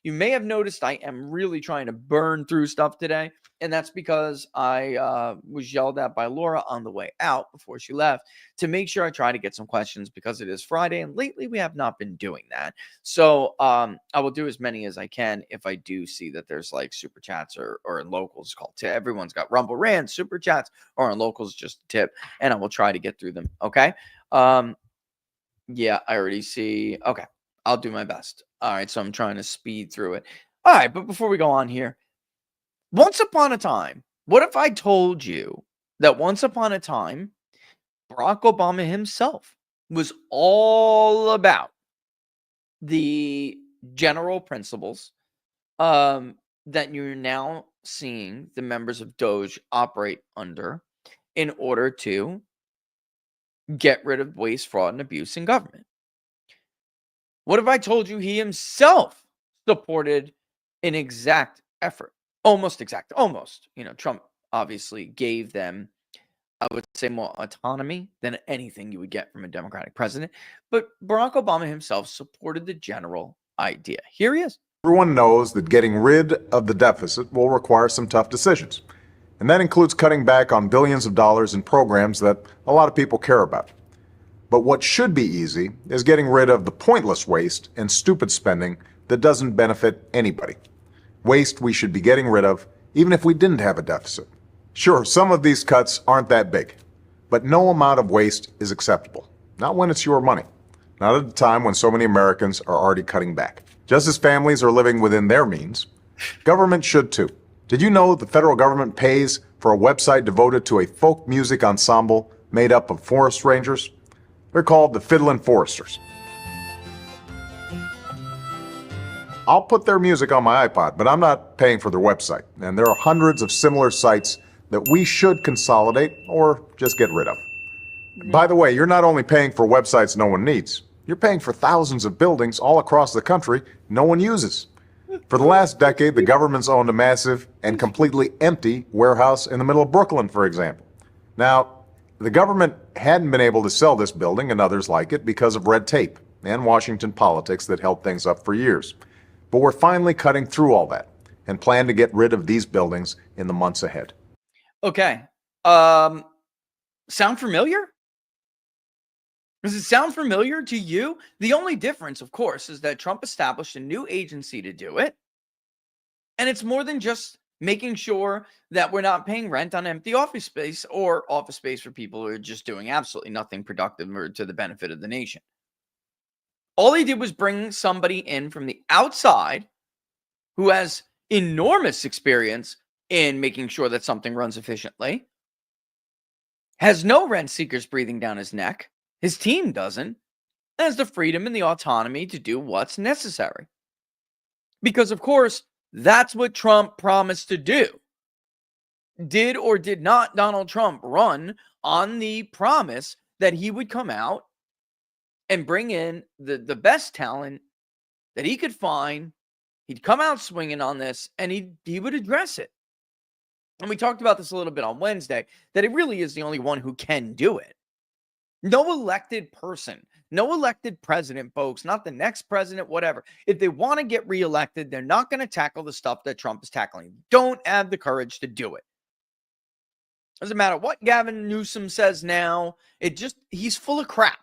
You may have noticed I am really trying to burn through stuff today, and that's because I was yelled at by Laura on the way out before she left to make sure I try to get some questions because it is Friday, and lately we have not been doing that. So I will do as many as I can if I do see that there's like super chats or in locals called tip. Everyone's got Rumble Rant, super chats, or in locals just a tip, and I will try to get through them. Okay. Yeah, I already see. Okay. I'll do my best. All right, so I'm trying to speed through it. All right, but before we go on here, Once upon a time, what if I told you that once upon a time, Barack Obama himself was all about the general principles that you're now seeing the members of DOGE operate under in order to get rid of waste, fraud, and abuse in government? What if I told you he himself supported an exact effort? Almost. Trump obviously gave them, I would say, more autonomy than anything you would get from a Democratic president. But Barack Obama himself supported the general idea. Here he is. Everyone knows that getting rid of the deficit will require some tough decisions. And that includes cutting back on billions of dollars in programs that a lot of people care about. But what should be easy is getting rid of the pointless waste and stupid spending that doesn't benefit anybody. Waste we should be getting rid of, even if we didn't have a deficit. Sure, some of these cuts aren't that big, but no amount of waste is acceptable. Not when it's your money. Not at a time when so many Americans are already cutting back. Just as families are living within their means, government should too. Did you know the federal government pays for a website devoted to a folk music ensemble made up of forest rangers? They're called the Fiddlin' Foresters. I'll put their music on my iPod, but I'm not paying for their website. And there are hundreds of similar sites that we should consolidate or just get rid of. By the way, you're not only paying for websites no one needs, you're paying for thousands of buildings all across the country no one uses. For the last decade, the government's owned a massive and completely empty warehouse in the middle of Brooklyn, for example. Now, the government hadn't been able to sell this building and others like it because of red tape and Washington politics that held things up for years. But we're finally cutting through all that and plan to get rid of these buildings in the months ahead. Okay. Sound familiar? Does it sound familiar to you? The only difference, of course, is that Trump established a new agency to do it. And it's more than just making sure that we're not paying rent on empty office space or office space for people who are just doing absolutely nothing productive or to the benefit of the nation. All he did was bring somebody in from the outside who has enormous experience in making sure that something runs efficiently, has no rent seekers breathing down his neck. His team doesn't, and has the freedom and the autonomy to do what's necessary. Because, of course, that's what Trump promised to do. Did or did not Donald Trump run on the promise that he would come out and bring in the best talent that he could find? He'd come out swinging on this, and he would address it. And we talked about this a little bit on Wednesday, that it really is the only one who can do it. No elected person, no elected president, folks, not the next president, whatever. If they want to get reelected, they're not going to tackle the stuff that Trump is tackling. Don't have the courage to do it. Doesn't matter what Gavin Newsom says now. He's full of crap.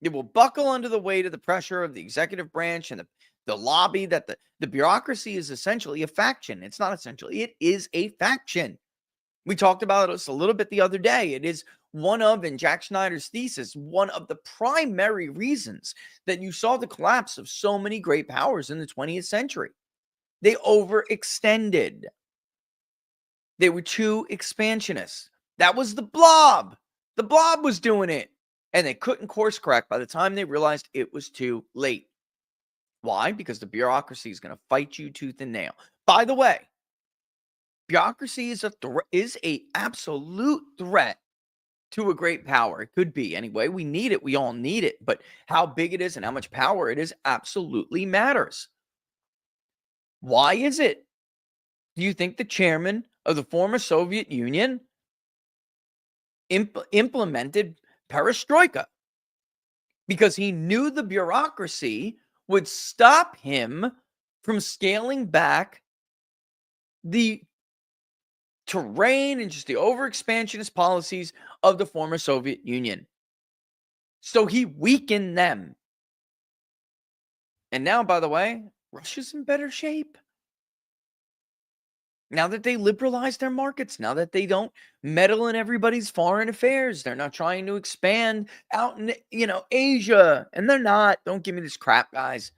It will buckle under the weight of the pressure of the executive branch and the lobby that the bureaucracy is essentially a faction. It's not essentially, it is a faction. We talked about this a little bit the other day. It is one of, in Jack Schneider's thesis, one of the primary reasons that you saw the collapse of so many great powers in the 20th century. They overextended. They were too expansionist. That was the blob. The blob was doing it. And they couldn't course correct by the time they realized it was too late. Why? Because the bureaucracy is going to fight you tooth and nail. By the way, bureaucracy is a absolute threat to a great power. It could be anyway. We need it. We all need it. But how big it is and how much power it is absolutely matters. Why is it? Do you think the chairman of the former Soviet Union implemented perestroika because he knew the bureaucracy would stop him from scaling back the terrain and just the overexpansionist policies of the former Soviet Union? So he weakened them. And now, by the way, Russia's in better shape. Now that they liberalized their markets, now that they don't meddle in everybody's foreign affairs, they're not trying to expand out in, Asia. And they're not. Don't give me this crap, guys.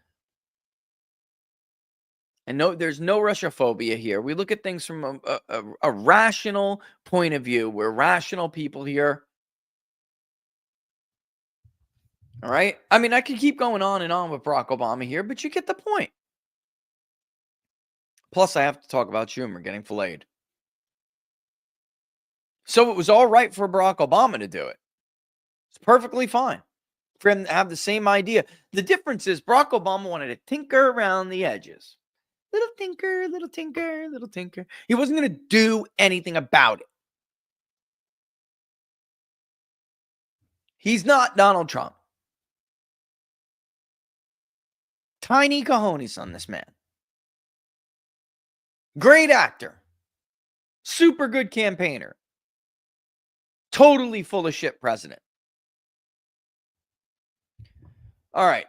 And no, there's no Russophobia here. We look at things from a rational point of view. We're rational people here. All right. I mean, I could keep going on and on with Barack Obama here, but you get the point. Plus, I have to talk about Schumer getting filleted. So it was all right for Barack Obama to do it. It's perfectly fine for him to have the same idea. The difference is Barack Obama wanted to tinker around the edges. Little tinker, little tinker, little tinker. He wasn't going to do anything about it. He's not Donald Trump. Tiny cojones on this man. Great actor. Super good campaigner. Totally full of shit president. All right.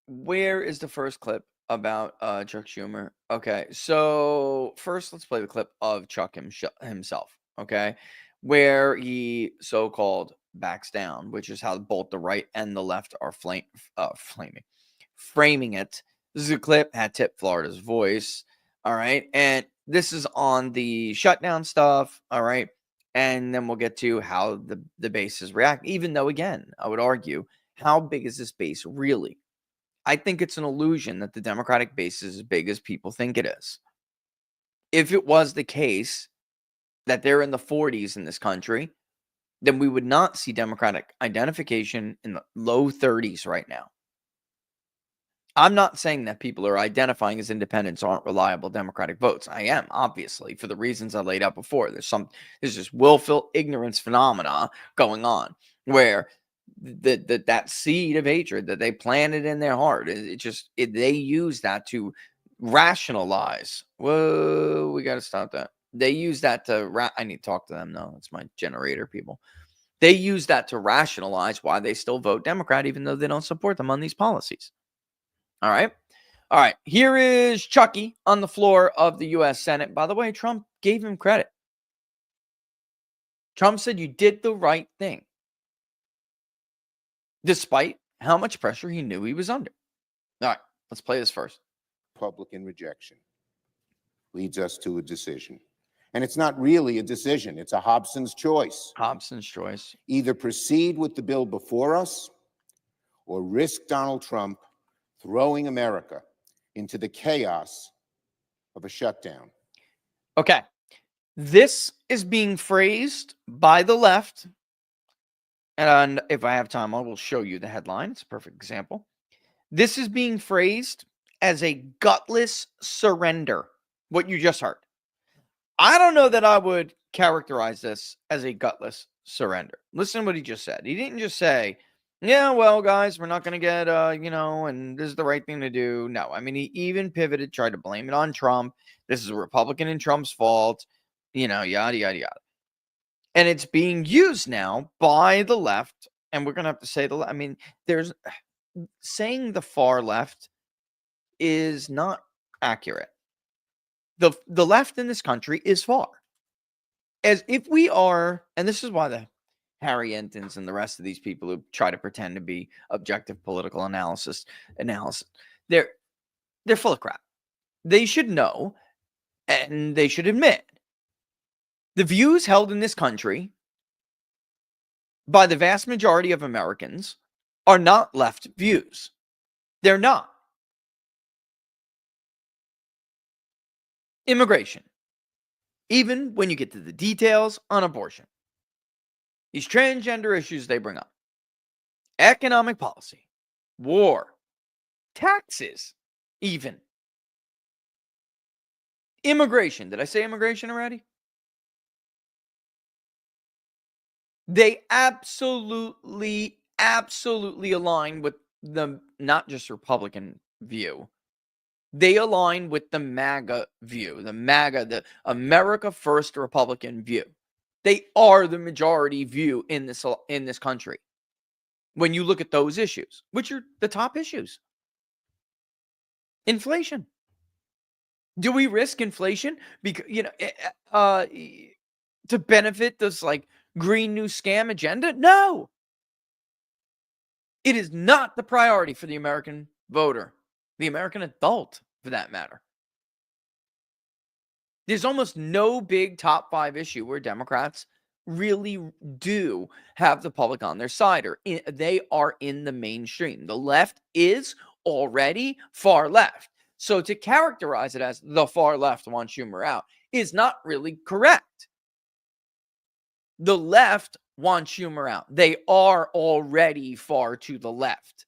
Where is the first clip about Chuck Schumer? Okay, so first let's play the clip of Chuck himself, okay, where he so-called backs down, which is how both the right and the left are framing it. This is a clip, had Tip Florida's voice, all right, and this is on the shutdown stuff, all right, and then we'll get to how the base is reacting, even though, again, I would argue, how big is this base really? I think it's an illusion that the Democratic base is as big as people think it is. If it was the case that they're in the 40s in this country, then we would not see Democratic identification in the low 30s right now. I'm not saying that people are identifying as independents aren't reliable Democratic votes. I am, obviously, for the reasons I laid out before. There's this willful ignorance phenomena going on where that seed of hatred that they planted in their heart, they use that to rationalize. Whoa, we got to stop that. They use that to I need to talk to them. No, it's my generator people. They use that to rationalize why they still vote Democrat, even though they don't support them on these policies. All right. All right. Here is Chucky on the floor of the U.S. Senate. By the way, Trump gave him credit. Trump said you did the right thing, despite how much pressure he knew he was under. All right. Let's play this first. Republican rejection leads us to a decision. And it's not really a decision. It's a Hobson's choice. Hobson's choice. Either proceed with the bill before us or risk Donald Trump throwing America into the chaos of a shutdown. Okay. This is being phrased by the left. And if I have time, I will show you the headline. It's a perfect example. This is being phrased as a gutless surrender, what you just heard. I don't know that I would characterize this as a gutless surrender. Listen to what he just said. He didn't just say, yeah, well, guys, we're not going to get, and this is the right thing to do. No, I mean, he even pivoted, tried to blame it on Trump. This is a Republican and Trump's fault, yada, yada, yada. And it's being used now by the left. And we're going to have to say saying the far left is not accurate. The left in this country is far. As if we are, and this is why the Harry Entons and the rest of these people who try to pretend to be objective political analysis, they're full of crap. They should know, and they should admit, the views held in this country by the vast majority of Americans are not left views. They're not. Immigration. Even when you get to the details on abortion. These transgender issues they bring up. Economic policy. War. Taxes. Even. Immigration. Did I say immigration already? They absolutely align with the not just Republican view. They align with the MAGA view, the America First Republican view. They are the majority view in this country. When you look at those issues, which are the top issues. Inflation. Do we risk inflation because to benefit this Green New Scam agenda? No. It is not the priority for the American voter. the American adult, for that matter. There's almost no big top 5 issue where Democrats really do have the public on their side, or they are in the mainstream. The left is already far left. So to characterize it as the far left wants Schumer out is not really correct. The left wants Schumer out. They are already far to the left.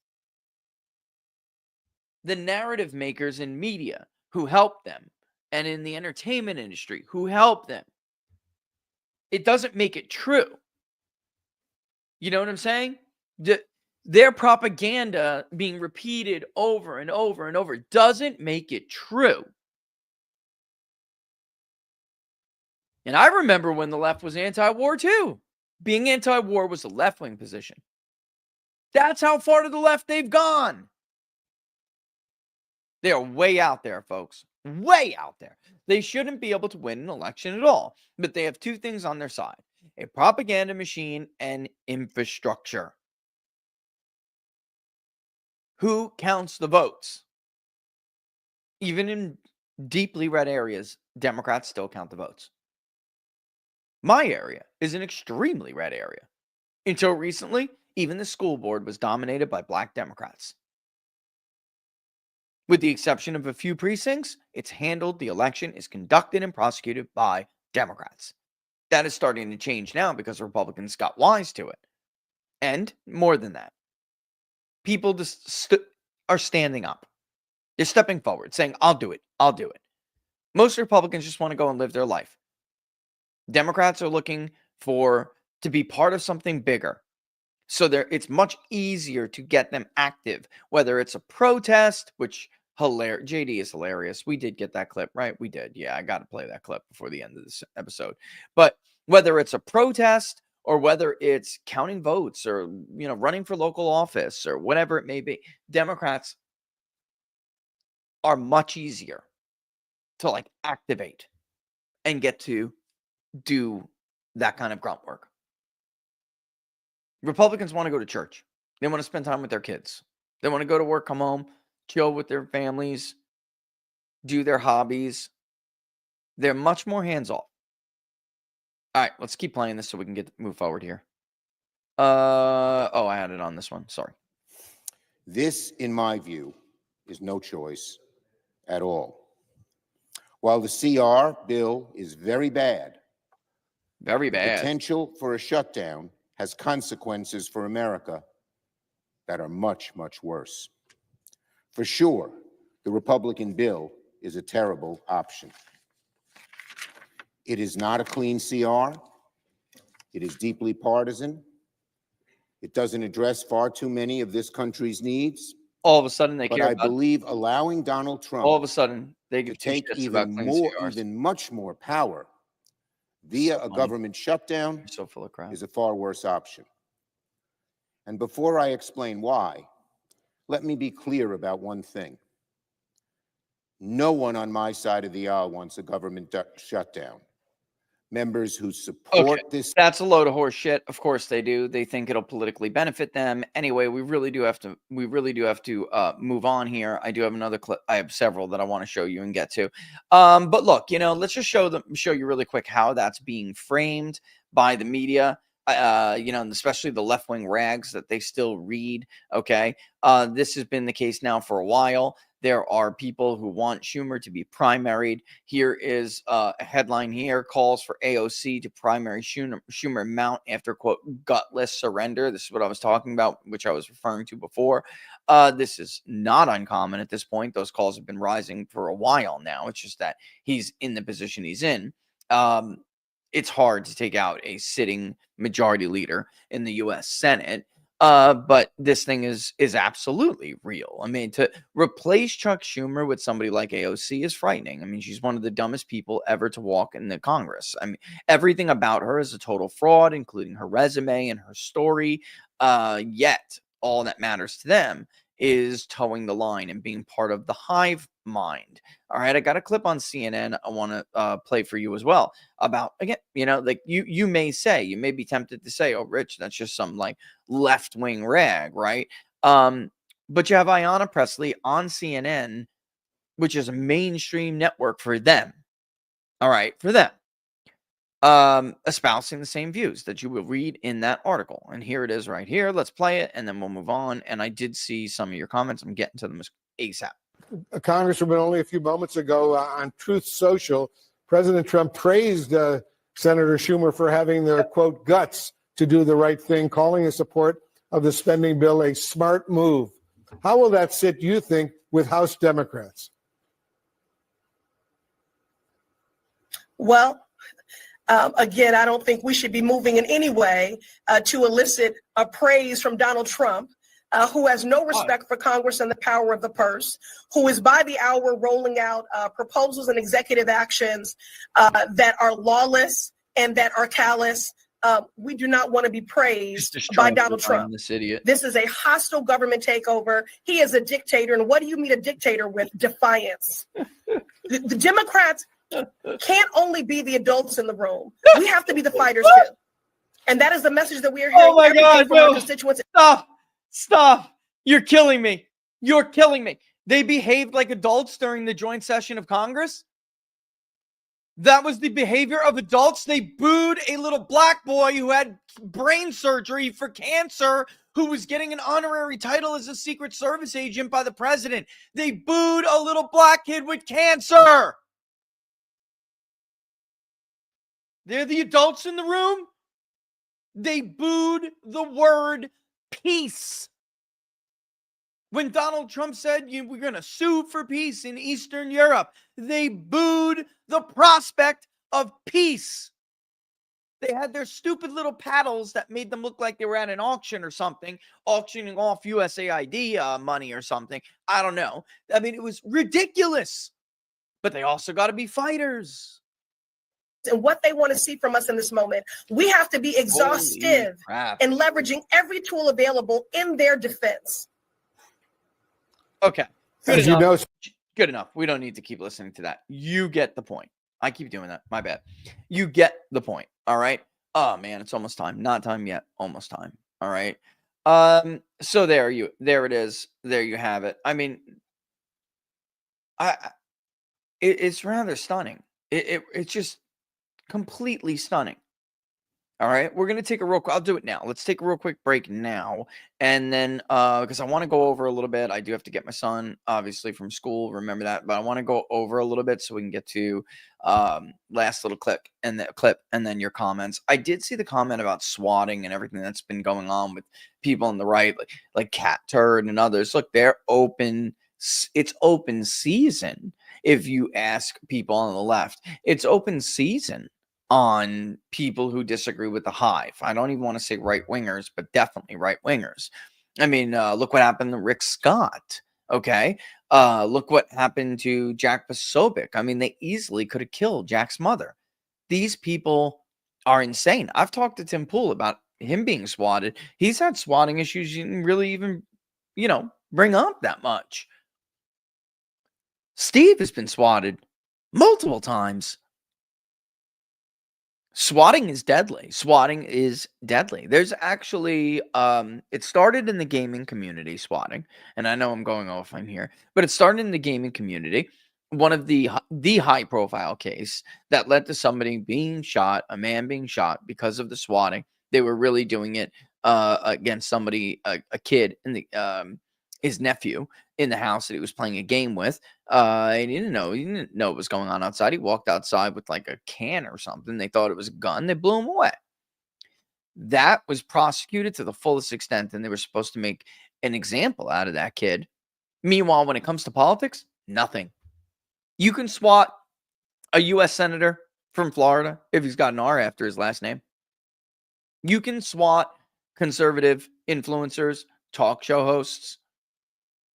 The narrative makers in media who help them, and in the entertainment industry who help them, it doesn't make it true. You know what I'm saying? Their propaganda being repeated over and over and over doesn't make it true. And I remember when the left was anti-war too. Being anti-war was a left-wing position. That's how far to the left they've gone. They're way out there, folks. Way out there. They shouldn't be able to win an election at all. But they have 2 things on their side: a propaganda machine and infrastructure. Who counts the votes? Even in deeply red areas, Democrats still count the votes. My area is an extremely red area. Until recently, even the school board was dominated by black Democrats. With the exception of a few precincts, it's handled, the election is conducted and prosecuted by Democrats. That is starting to change now because Republicans got wise to it. And more than that, people just are standing up. They're stepping forward, saying, I'll do it. I'll do it. Most Republicans just want to go and live their life. Democrats are looking to be part of something bigger. So it's much easier to get them active, whether it's a protest, which JD is hilarious. We did get that clip, right? We did. Yeah, I got to play that clip before the end of this episode. But whether it's a protest or whether it's counting votes or, running for local office or whatever it may be, Democrats are much easier to activate and get to do that kind of grunt work. Republicans want to go to church. They want to spend time with their kids. They want to go to work, come home, chill with their families, do their hobbies. They're much more hands-off. All right, let's keep playing this so we can move forward here. I had it on this one. Sorry. This, in my view, is no choice at all. While the CR bill is very bad, very bad, the potential for a shutdown has consequences for America that are much, much worse. For sure, the Republican bill is a terrible option. It is not a clean CR. It is deeply partisan. It doesn't address far too many of this country's needs. All of a sudden they care about. But I believe allowing Donald Trump all of a sudden they to take even much more power via a government shutdown is a far worse option. And before I explain why, let me be clear about one thing. No one on my side of the aisle wants a government shutdown. Members who support this. That's a load of horse shit. Of course they do. They think it'll politically benefit them. Anyway, we really do have to move on here. I do have another clip. I have several that I want to show you and get to. But look, let's just show you really quick how that's being framed by the media. And especially the left-wing rags that they still read. Okay. This has been the case now for a while. There are people who want Schumer to be primaried. Here is a headline here: calls for AOC to primary Schumer mount after, quote, gutless surrender. This is what I was talking about, which I was referring to before. This is not uncommon at this point. Those calls have been rising for a while now. It's just that he's in the position he's in. It's hard to take out a sitting majority leader in the U.S. Senate. But this thing is absolutely real. I mean, to replace Chuck Schumer with somebody like AOC is frightening. I mean, she's one of the dumbest people ever to walk in the Congress. I mean, everything about her is a total fraud, including her resume and her story. Yet all that matters to them is towing the line and being part of the hive mind. All right, I got a clip on CNN I want to play for you as well about, again, you may be tempted to say, oh, Rich, that's just some left-wing rag, right? But you have Ayanna Pressley on CNN, which is a mainstream network for them. All right, for them. Espousing the same views that you will read in that article. And here it is right here. Let's play it, and then we'll move on. And I did see some of your comments. I'm getting to them ASAP. Congresswoman, only a few moments ago on Truth Social, President Trump praised Senator Schumer for having the, quote, guts to do the right thing, calling his support of the spending bill a smart move. How will that sit, you think, with House Democrats? Well, again, I don't think we should be moving in any way to elicit a praise from Donald Trump, who has no respect for Congress and the power of the purse, who is by the hour rolling out proposals and executive actions that are lawless and that are callous. We do not want to be praised by Donald Trump. This idiot. This is a hostile government takeover. He is a dictator. And what do you mean a dictator with? Defiance. The Democrats can't only be the adults in the room. We have to be the fighters too. And that is the message that we are hearing. Oh my God, from our constituents. Stop. You're killing me. You're killing me. They behaved like adults during the joint session of Congress. That was the behavior of adults. They booed a little black boy who had brain surgery for cancer, who was getting an honorary title as a Secret Service agent by the president. They booed a little black kid with cancer. They're the adults in the room. They booed the word peace. When Donald Trump said we're going to sue for peace in Eastern Europe, they booed the prospect of peace. They had their stupid little paddles that made them look like they were at an auction or something, auctioning off USAID money or something. I don't know. I mean, it was ridiculous. But they also got to be fighters. And what they want to see from us in this moment. We have to be exhaustive and leveraging every tool available in their defense. Okay. As you know, good enough. We don't need to keep listening to that. You get the point. I keep doing that. My bad. You get the point. All right. Oh man, it's almost time. Not time yet. Almost time. All right. So there it is. There you have it. I mean, it's rather stunning. It's just completely stunning. All right, we're going to take I'll do it now. Let's take a real quick break now. And then, because I want to go over a little bit. I do have to get my son, obviously, from school. Remember that. But I want to go over a little bit so we can get to last little clip and then your comments. I did see the comment about swatting and everything that's been going on with people on the right, like Cat Turd and others. Look, they're open. It's open season. If you ask people on the left, it's open season on people who disagree with the hive. I don't even want to say right wingers, but definitely right wingers. I mean, look what happened to Rick Scott. Okay. Look what happened to Jack Posobiec. I mean, they easily could have killed Jack's mother. These people are insane. I've talked to Tim Pool about him being swatted. He's had swatting issues you didn't really even, bring up that much. Steve has been swatted multiple times. Swatting is deadly. Swatting is deadly. There's actually, it started in the gaming community, swatting. And I know I'm going off on here, but it started in the gaming community. One of the high profile case that led to somebody being shot, a man being shot because of the swatting. They were really doing it against somebody, a kid in the his nephew in the house that he was playing a game with. He didn't know what was going on outside. He walked outside with like a can or something. They thought it was a gun. They blew him away. That was prosecuted to the fullest extent, and they were supposed to make an example out of that kid. Meanwhile, when it comes to politics, nothing. You can swat a U.S. senator from Florida if he's got an R after his last name. You can swat conservative influencers, talk show hosts,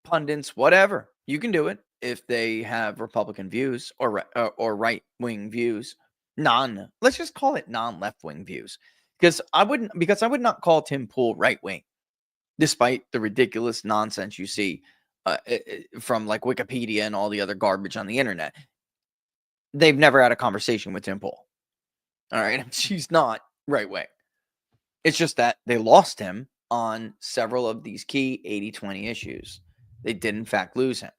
pundits, whatever. You can do it if they have Republican views or right-wing views. Let's just call it non-left-wing views. Because I would not call Tim Pool right-wing, despite the ridiculous nonsense you see from like Wikipedia and all the other garbage on the internet. They've never had a conversation with Tim Pool. All right. She's not right-wing. It's just that they lost him on several of these key 80-20 issues. They did, in fact, lose him.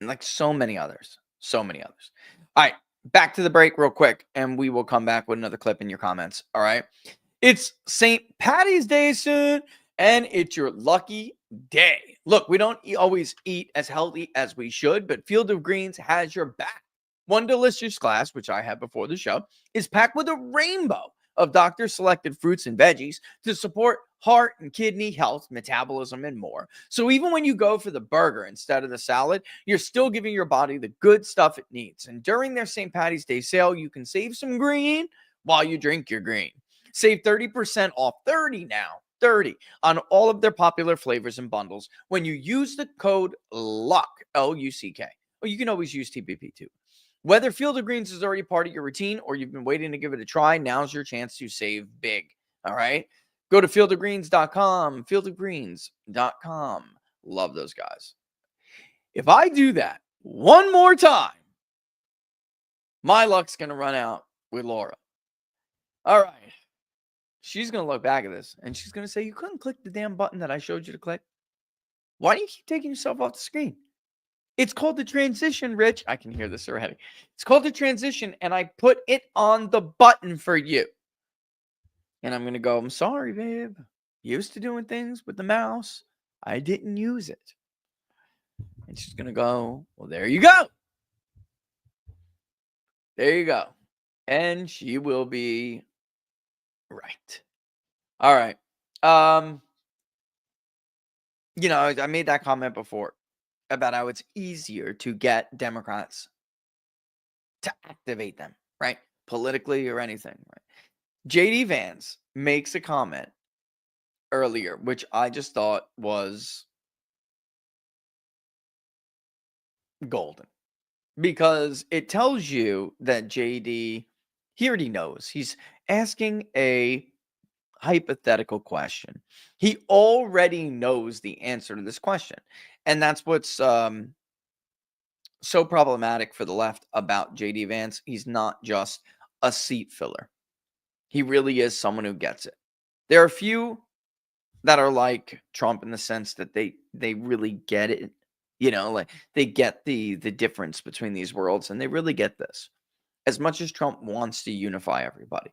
And like so many others. So many others. All right. Back to the break real quick, and we will come back with another clip in your comments. All right. It's St. Patty's Day soon, and it's your lucky day. Look, we don't always eat as healthy as we should, but Field of Greens has your back. One delicious glass, which I had before the show, is packed with a rainbow of doctor-selected fruits and veggies to support heart and kidney health, metabolism, and more. So even when you go for the burger instead of the salad, you're still giving your body the good stuff it needs. And during their St. Patty's Day sale, you can save some green while you drink your green. Save 30% off, 30 on all of their popular flavors and bundles when you use the code LUCK, L-U-C-K. Or you can always use TBP too. Whether Field of Greens is already part of your routine or you've been waiting to give it a try, now's your chance to save big. All right? Go to fieldofgreens.com, fieldofgreens.com. Love those guys. If I do that one more time, my luck's going to run out with Laura. All right. She's going to look back at this and she's going to say, you couldn't click the damn button that I showed you to click. Why do you keep taking yourself off the screen? It's called the transition, Rich. I can hear this already. It's called the transition, and I put it on the button for you. And I'm going to go, I'm sorry, babe. Used to doing things with the mouse. I didn't use it. And she's going to go, well, there you go. There you go. And she will be right. All right. You know, I made that comment before about how it's easier to get Democrats to activate them, right? Politically or anything, right? J.D. Vance makes a comment earlier, which I just thought was golden because it tells you that J.D., he already knows. He's asking a hypothetical question. He already knows the answer to this question. And that's what's so problematic for the left about J.D. Vance. He's not just a seat filler. He really is someone who gets it. There are a few that are like Trump in the sense that they really get it. You know, like they get the difference between these worlds, and they really get this. As much as Trump wants to unify everybody,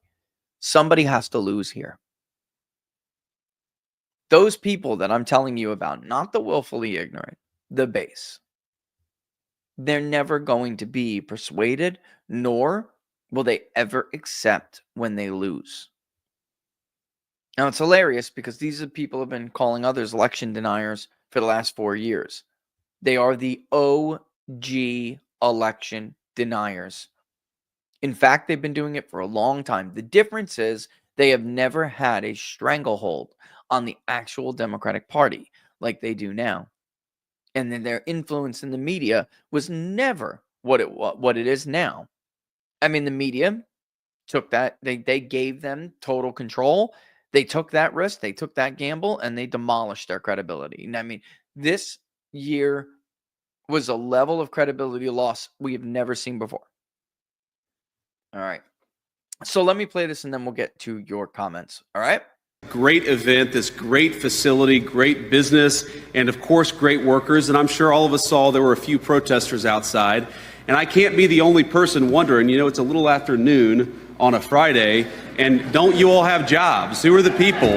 somebody has to lose here. Those people that I'm telling you about, not the willfully ignorant, the base, they're never going to be persuaded, nor will they ever accept when they lose. Now, it's hilarious because these are people who have been calling others election deniers for the last 4 years. They are the OG election deniers. In fact, they've been doing it for a long time. The difference is they have never had a stranglehold on the actual Democratic Party like they do now. And then their influence in the media was never what it is now. I mean, the media took that, they gave them total control. They took that risk, they took that gamble, and they demolished their credibility. And I mean, this year was a level of credibility loss we have never seen before. All right. So let me play this and then we'll get to your comments. All right. Great event, this great facility, great business, and of course, great workers. And I'm sure all of us saw there were a few protesters outside. And I can't be the only person wondering, you know, it's a little after noon on a Friday, and don't you all have jobs? Who are the people?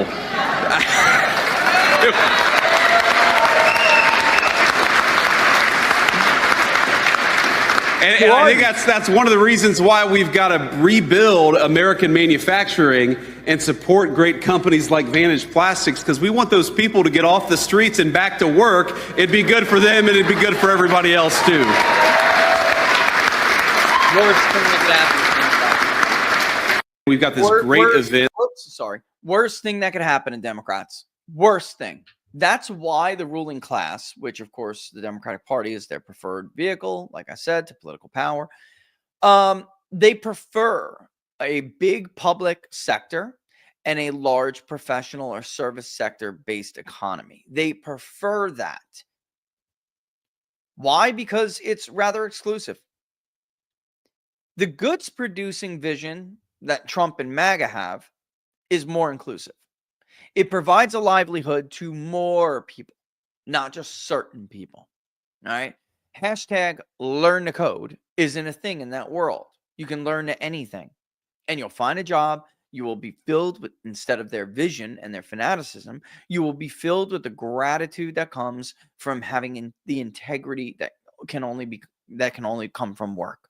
And I think that's one of the reasons why we've got to rebuild American manufacturing and support great companies like Vantage Plastics, because we want those people to get off the streets and back to work. It'd be good for them, and it'd be good for everybody else, too. We've got this great event. Worst thing that could happen in Democrats. Worst thing. That's why the ruling class, which of course the Democratic Party is their preferred vehicle, like I said, to political power, they prefer a big public sector and a large professional or service sector based economy. They prefer that. Why? Because it's rather exclusive. The goods producing vision that Trump and MAGA have is more inclusive. It provides a livelihood to more people, not just certain people. All right. Hashtag learn to code isn't a thing in that world. You can learn anything and you'll find a job. You will be filled with, instead of their vision and their fanaticism, you will be filled with the gratitude that comes from having the integrity that can only come from work.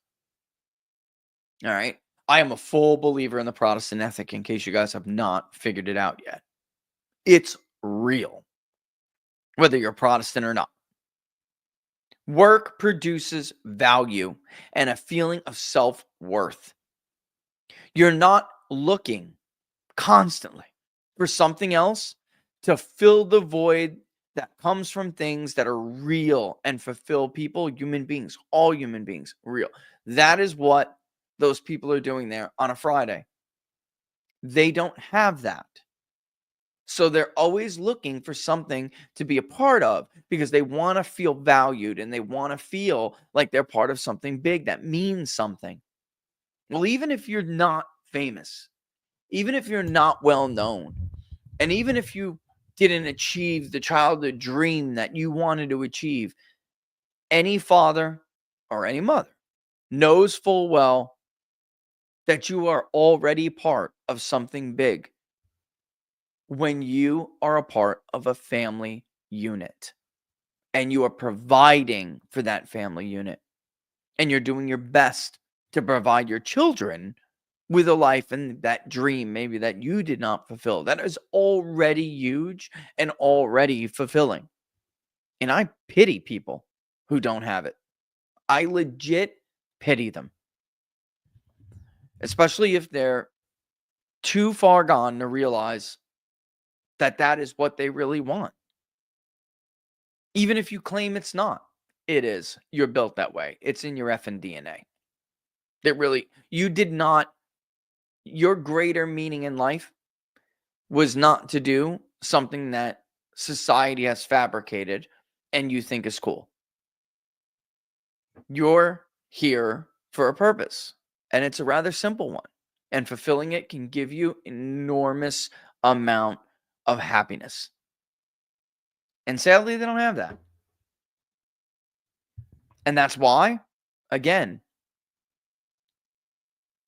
All right. I am a full believer in the Protestant ethic, in case you guys have not figured it out yet. It's real, whether you're Protestant or not. Work produces value and a feeling of self-worth. You're not looking constantly for something else to fill the void that comes from things that are real and fulfill people, human beings, all human beings, real. That is what those people are doing there on a Friday. They don't have that. So they're always looking for something to be a part of because they want to feel valued and they want to feel like they're part of something big that means something. Well, even if you're not famous, even if you're not well known, and even if you didn't achieve the childhood dream that you wanted to achieve, any father or any mother knows full well that you are already part of something big when you are a part of a family unit and you are providing for that family unit and you're doing your best to provide your children with a life and that dream maybe that you did not fulfill. That is already huge and already fulfilling. And I pity people who don't have it. I legit pity them. Especially if they're too far gone to realize that that is what they really want. Even if you claim it's not, it is. You're built that way. It's in your effing DNA. That really, you did not, your greater meaning in life was not to do something that society has fabricated and you think is cool. You're here for a purpose, and it's a rather simple one. And fulfilling it can give you enormous amount of happiness. And sadly, they don't have that. And that's why, again,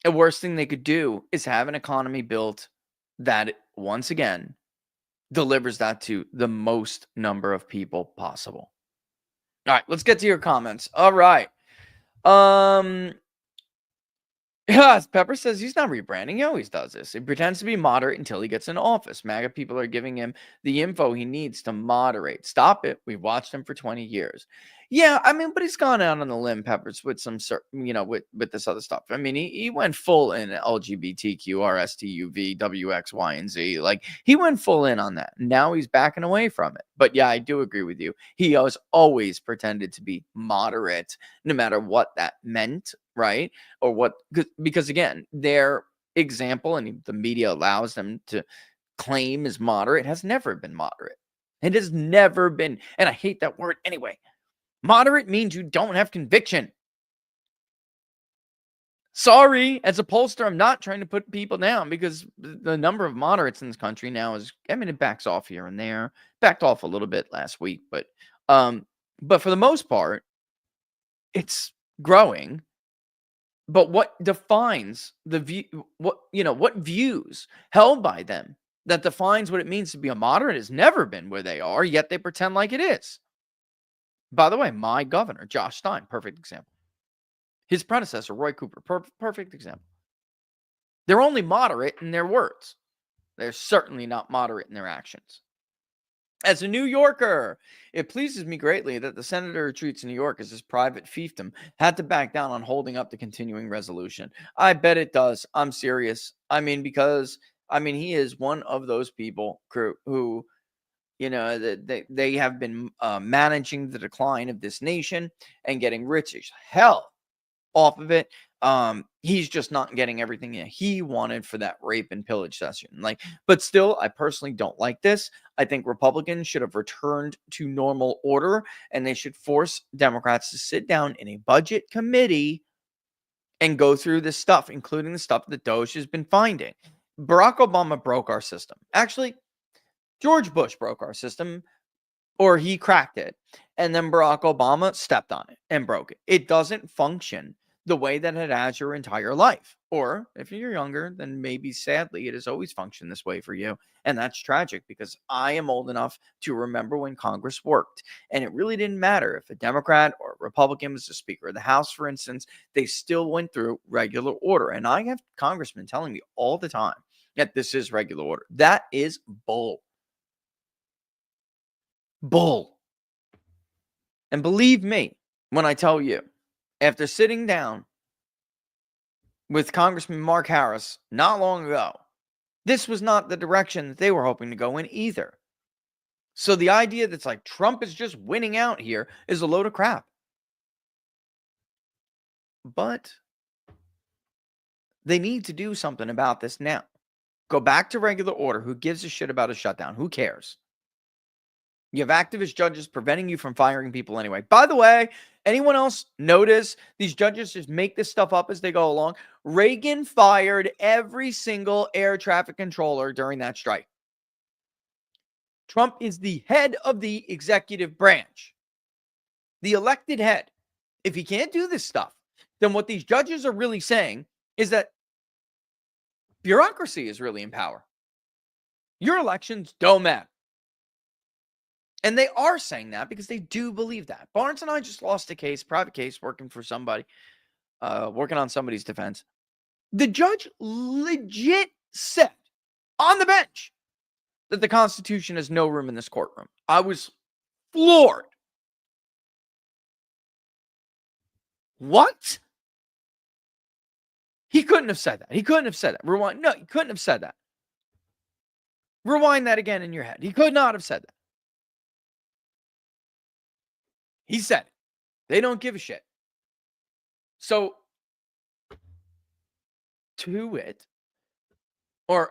the worst thing they could do is have an economy built that, once again, delivers that to the most number of people possible. All right, let's get to your comments. All right. Yes, Pepper says he's not rebranding. He always does this. He pretends to be moderate until he gets in office. MAGA people are giving him the info he needs to moderate. Stop it. We've watched him for 20 years. Yeah, I mean, but he's gone out on the limb, Peppers, with some certain, with this other stuff. I mean, he went full in LGBTQ, RSTUV, WX, Y, and Z. Like, he went full in on that. Now he's backing away from it. But yeah, I do agree with you. He has always pretended to be moderate, no matter what that meant, right? Or what, because again, their example, and the media allows them to claim is moderate, has never been moderate. It has never been, and I hate that word anyway. Moderate means you don't have conviction. Sorry, as a pollster, I'm not trying to put people down because the number of moderates in this country now is, I mean, it backs off here and there. Backed off a little bit last week, but for the most part, it's growing. But what defines the view, what views held by them that defines what it means to be a moderate has never been where they are, yet they pretend like it is. By the way, my governor, Josh Stein, perfect example. His predecessor, Roy Cooper, perfect example. They're only moderate in their words. They're certainly not moderate in their actions. As a New Yorker, it pleases me greatly that the senator who treats New York as his private fiefdom had to back down on holding up the continuing resolution. I bet it does. I'm serious. I mean, because, he is one of those people who, they have been managing the decline of this nation and getting rich as hell off of it. He's just not getting everything that he wanted for that rape and pillage session. But still, I personally don't like this. I think Republicans should have returned to normal order, and they should force Democrats to sit down in a budget committee and go through this stuff, including the stuff that DOGE has been finding. Barack Obama broke our system. Actually, George Bush broke our system, or he cracked it, and then Barack Obama stepped on it and broke it. It doesn't function the way that it has your entire life. Or if you're younger, then maybe sadly it has always functioned this way for you. And that's tragic, because I am old enough to remember when Congress worked. And it really didn't matter if a Democrat or a Republican was the Speaker of the House, for instance, they still went through regular order. And I have congressmen telling me all the time that this is regular order. That is bull. Bull. And believe me when I tell you, after sitting down with Congressman Mark Harris not long ago, this was not the direction that they were hoping to go in either. So the idea that's like Trump is just winning out here is a load of crap. But they need to do something about this now. Go back to regular order. Who gives a shit about a shutdown? Who cares? You have activist judges preventing you from firing people anyway. By the way, anyone else notice these judges just make this stuff up as they go along? Reagan fired every single air traffic controller during that strike. Trump is the head of the executive branch, the elected head. If he can't do this stuff, then what these judges are really saying is that bureaucracy is really in power. Your elections don't matter. And they are saying that because they do believe that. Barnes and I just lost a case, private case, working for somebody, working on somebody's defense. The judge legit said on the bench that the Constitution has no room in this courtroom. I was floored. What? He couldn't have said that. He couldn't have said that. Rewind. No, he couldn't have said that. Rewind that again in your head. He could not have said that. He said it. They don't give a shit. So, to it, or,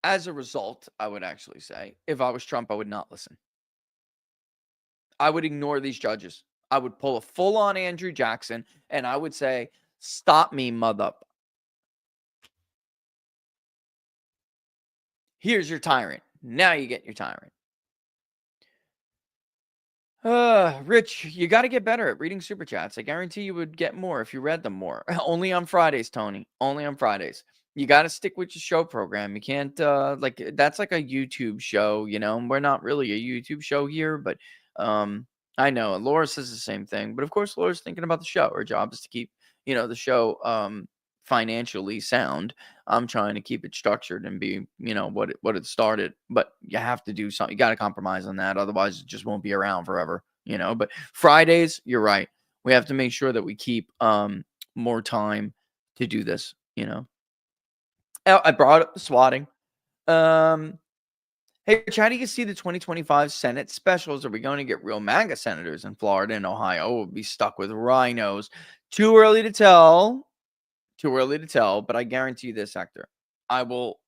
as a result, I would actually say, if I was Trump, I would not listen. I would ignore these judges. I would pull a full-on Andrew Jackson, and I would say, stop me, mother. Here's your tyrant. Now you get your tyrant. Rich, you got to get better at reading super chats. I guarantee you would get more if you read them more. Only on Fridays, Tony. Only on Fridays. You got to stick with your show program. You can't, that's like a YouTube show, We're not really a YouTube show here, but I know. Laura says the same thing. But of course, Laura's thinking about the show. Her job is to keep, the show financially sound. I'm trying to keep it structured and be, what it started. But you have to do something. You got to compromise on that. Otherwise, it just won't be around forever, But Fridays, you're right. We have to make sure that we keep more time to do this, I brought up the swatting. Hey, Rich, how do you see the 2025 Senate specials? Are we going to get real MAGA senators in Florida and Ohio? We'll be stuck with rhinos. Too early to tell. But I guarantee you this, Hector. I will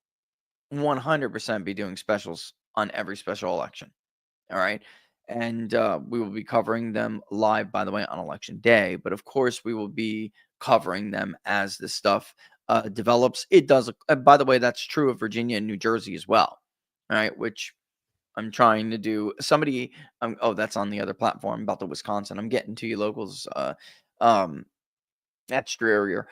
100% be doing specials on every special election. All right. And we will be covering them live, by the way, on election day. But of course, we will be covering them as this stuff develops. It does. By the way, that's true of Virginia and New Jersey as well. All right. Which I'm trying to do. Somebody. That's on the other platform about the Wisconsin. I'm getting to you locals. That's drearier.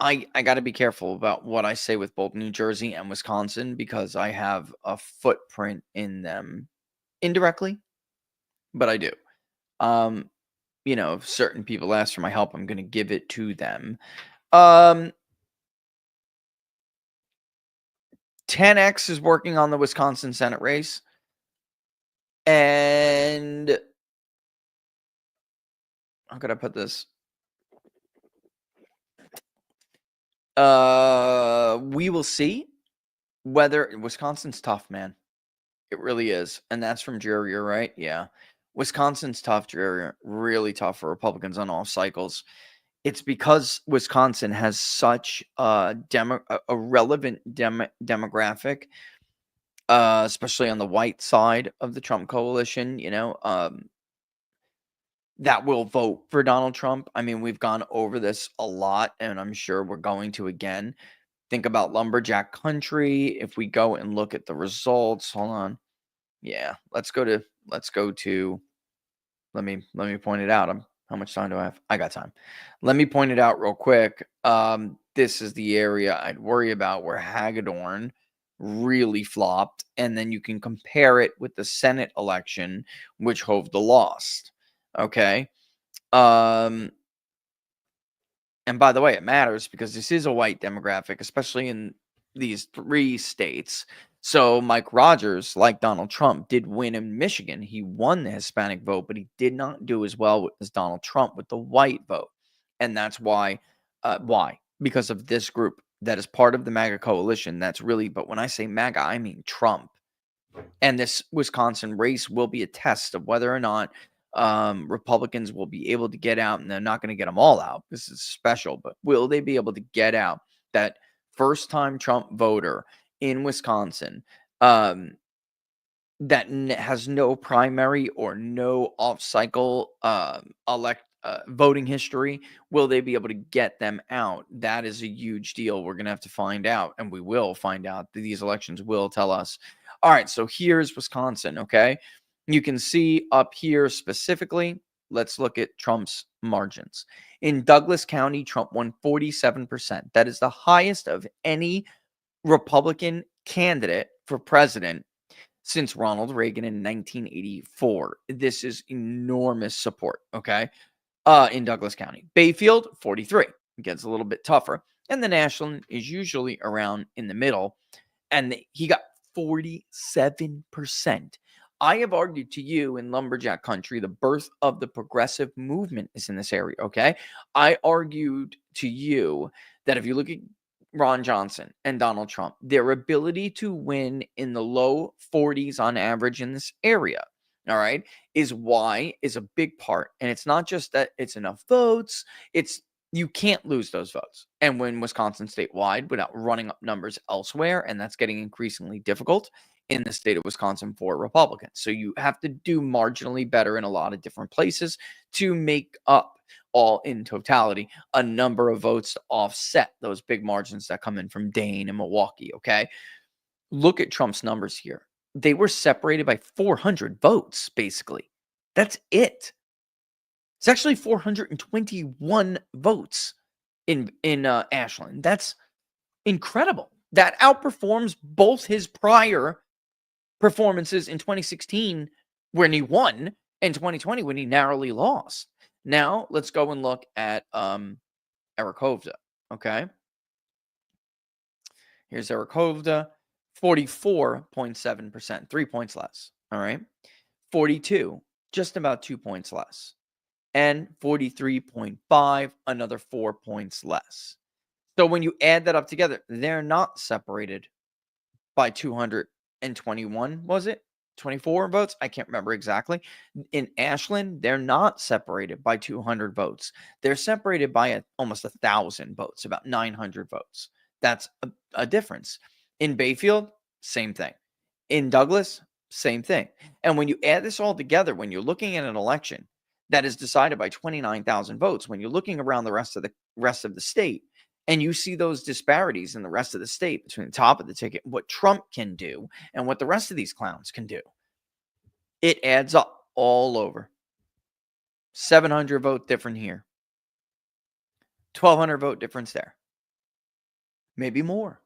I got to be careful about what I say with both New Jersey and Wisconsin because I have a footprint in them indirectly, but I do. If certain people ask for my help, I'm going to give it to them. 10X is working on the Wisconsin Senate race. And how could I put this? We will see whether Wisconsin's tough, man. It really is. And that's from Drearier, right? Yeah. Wisconsin's tough, Drearier. Really tough for Republicans on all cycles. It's because Wisconsin has such a relevant demographic, especially on the white side of the Trump coalition, that will vote for Donald Trump. I mean, we've gone over this a lot, and I'm sure we're going to again. Think about lumberjack country. If we go and look at the results, hold on. Yeah, let's go to let me point it out. How much time do I have? I got time. Let me point it out real quick. This is the area I'd worry about where Hagedorn really flopped, and then you can compare it with the Senate election, which Hovda lost. Okay. And by the way, it matters because this is a white demographic, especially in these 3 states. So Mike Rogers, like Donald Trump, did win in Michigan. He won the Hispanic vote, but he did not do as well as Donald Trump with the white vote. And that's why. Why? Because of this group that is part of the MAGA coalition. That's really, but when I say MAGA, I mean Trump. And this Wisconsin race will be a test of whether or not Republicans will be able to get out, and they're not going to get them all out. This is special, but will they be able to get out that first-time Trump voter in Wisconsin that has no primary or no off-cycle voting history? Will they be able to get them out? That is a huge deal. We're going to have to find out, and we will find out. These elections will tell us. All right, so here's Wisconsin, okay? You can see up here specifically, let's look at Trump's margins. In Douglas County, Trump won 47%. That is the highest of any Republican candidate for president since Ronald Reagan in 1984. This is enormous support, okay? In Douglas County. Bayfield, 43. It gets a little bit tougher. And the Ashland is usually around in the middle. And he got 47%. I have argued to you in lumberjack country, the birth of the progressive movement is in this area, okay? I argued to you that if you look at Ron Johnson and Donald Trump, their ability to win in the low 40s on average in this area, all right, is a big part. And it's not just that it's enough votes, it's you can't lose those votes and win Wisconsin statewide without running up numbers elsewhere, and that's getting increasingly difficult in the state of Wisconsin for Republicans. So you have to do marginally better in a lot of different places to make up all in totality a number of votes to offset those big margins that come in from Dane and Milwaukee, okay? Look at Trump's numbers here. They were separated by 400 votes, basically. That's it. It's actually 421 votes in Ashland. That's incredible. That outperforms both his prior performances in 2016 when he won and 2020 when he narrowly lost. Now, let's go and look at Eric Hovda, okay? Here's Eric Hovda, 44.7%, 3 points less, all right? 42, just about 2 points less. And 43.5, another 4 points less. So when you add that up together, they're not separated by 221, was it? 24 votes? I can't remember exactly. In Ashland, they're not separated by 200 votes. They're separated by almost 1,000 votes, about 900 votes. That's a difference. In Bayfield, same thing. In Douglas, same thing. And when you add this all together, when you're looking at an election that is decided by 29,000 votes, when you're looking around the rest of the state, and you see those disparities in the rest of the state between the top of the ticket, what Trump can do and what the rest of these clowns can do, it adds up all over. 700 vote difference here. 1,200 vote difference there. Maybe more.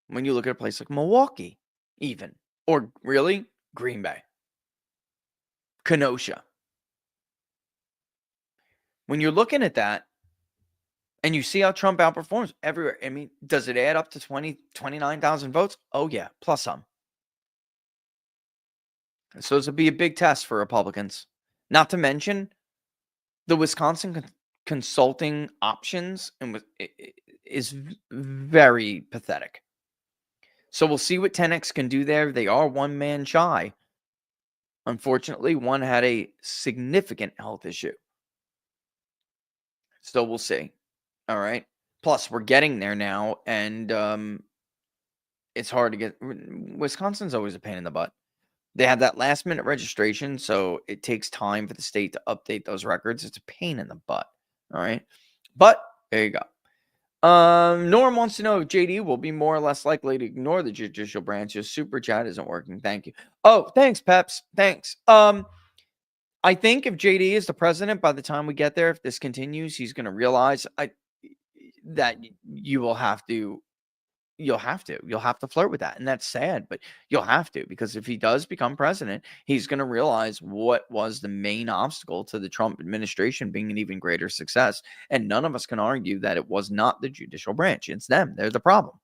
When you look at a place like Milwaukee, even. Or really, Green Bay. Kenosha. When you're looking at that, and you see how Trump outperforms everywhere. I mean, does it add up to 29,000 votes? Oh, yeah, plus some. So this will be a big test for Republicans. Not to mention the Wisconsin consulting options is very pathetic. So we'll see what 10X can do there. They are one man shy. Unfortunately, one had a significant health issue. So we'll see. All right. Plus, we're getting there now, and it's hard to get. Wisconsin's always a pain in the butt. They have that last-minute registration, so it takes time for the state to update those records. It's a pain in the butt. All right. But there you go. Norm wants to know if JD will be more or less likely to ignore the judicial branch. His super chat isn't working. Thank you. Oh, thanks, Peps. Thanks. I think if JD is the president, by the time we get there, if this continues, he's going to realize that you'll have to flirt with that. And that's sad, but you'll have to, because if he does become president, he's going to realize what was the main obstacle to the Trump administration being an even greater success. And none of us can argue that it was not the judicial branch. It's them. They're the problem.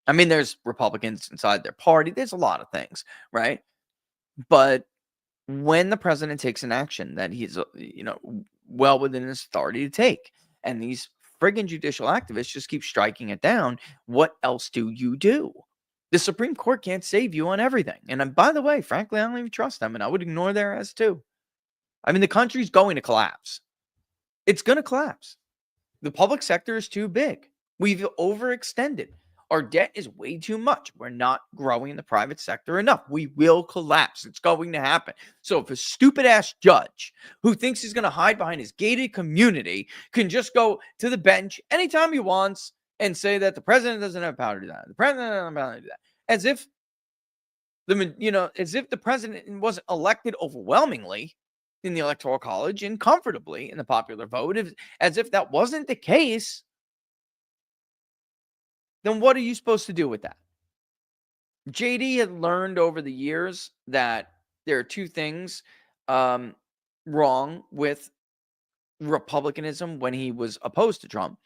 I mean, there's Republicans inside their party. There's a lot of things, right? But when the president takes an action that he's, well within his authority to take, and these friggin' judicial activists just keep striking it down, what else do you do? The Supreme Court can't save you on everything. And by the way, frankly, I don't even trust them, and I would ignore their ass too. I mean, the country's going to collapse. It's going to collapse. The public sector is too big. We've overextended. Our debt is way too much. We're not growing in the private sector enough. We will collapse. It's going to happen. So if a stupid-ass judge who thinks he's going to hide behind his gated community can just go to the bench anytime he wants and say that the president doesn't have power to do that, the president doesn't have power to do that, as if the president wasn't elected overwhelmingly in the Electoral College and comfortably in the popular vote, as if that wasn't the case, then what are you supposed to do with that? JD had learned over the years that there are two things wrong with Republicanism when he was opposed to Trump.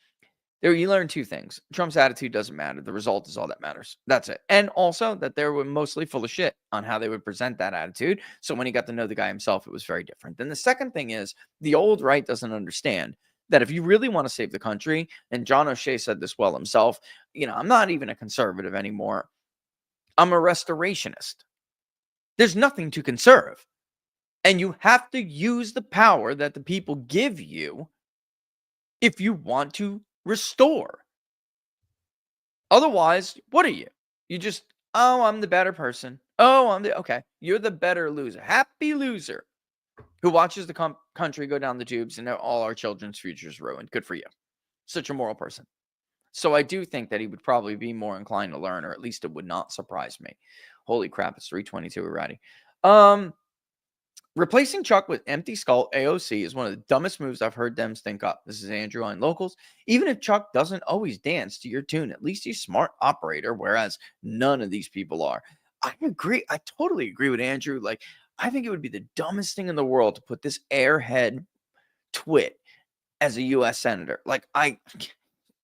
You learn two things. Trump's attitude doesn't matter. The result is all that matters. That's it. And also that they were mostly full of shit on how they would present that attitude. So when he got to know the guy himself, it was very different. Then the second thing is the old right doesn't understand that if you really want to save the country, and John O'Shea said this well himself, I'm not even a conservative anymore. I'm a restorationist. There's nothing to conserve. And you have to use the power that the people give you if you want to restore. Otherwise, what are you? You just, I'm the better person. Okay. You're the better loser. Happy loser who watches the country go down the tubes and all our children's futures ruined. Good for you. Such a moral person. So I do think that he would probably be more inclined to learn, or at least it would not surprise me. Holy crap, it's 3:22 already. Replacing Chuck with empty skull AOC is one of the dumbest moves I've heard them think up. This is Andrew on Locals. Even if Chuck doesn't always dance to your tune, at least he's a smart operator, whereas none of these people are. I agree. I totally agree with Andrew. I think it would be the dumbest thing in the world to put this airhead twit as a U.S. senator.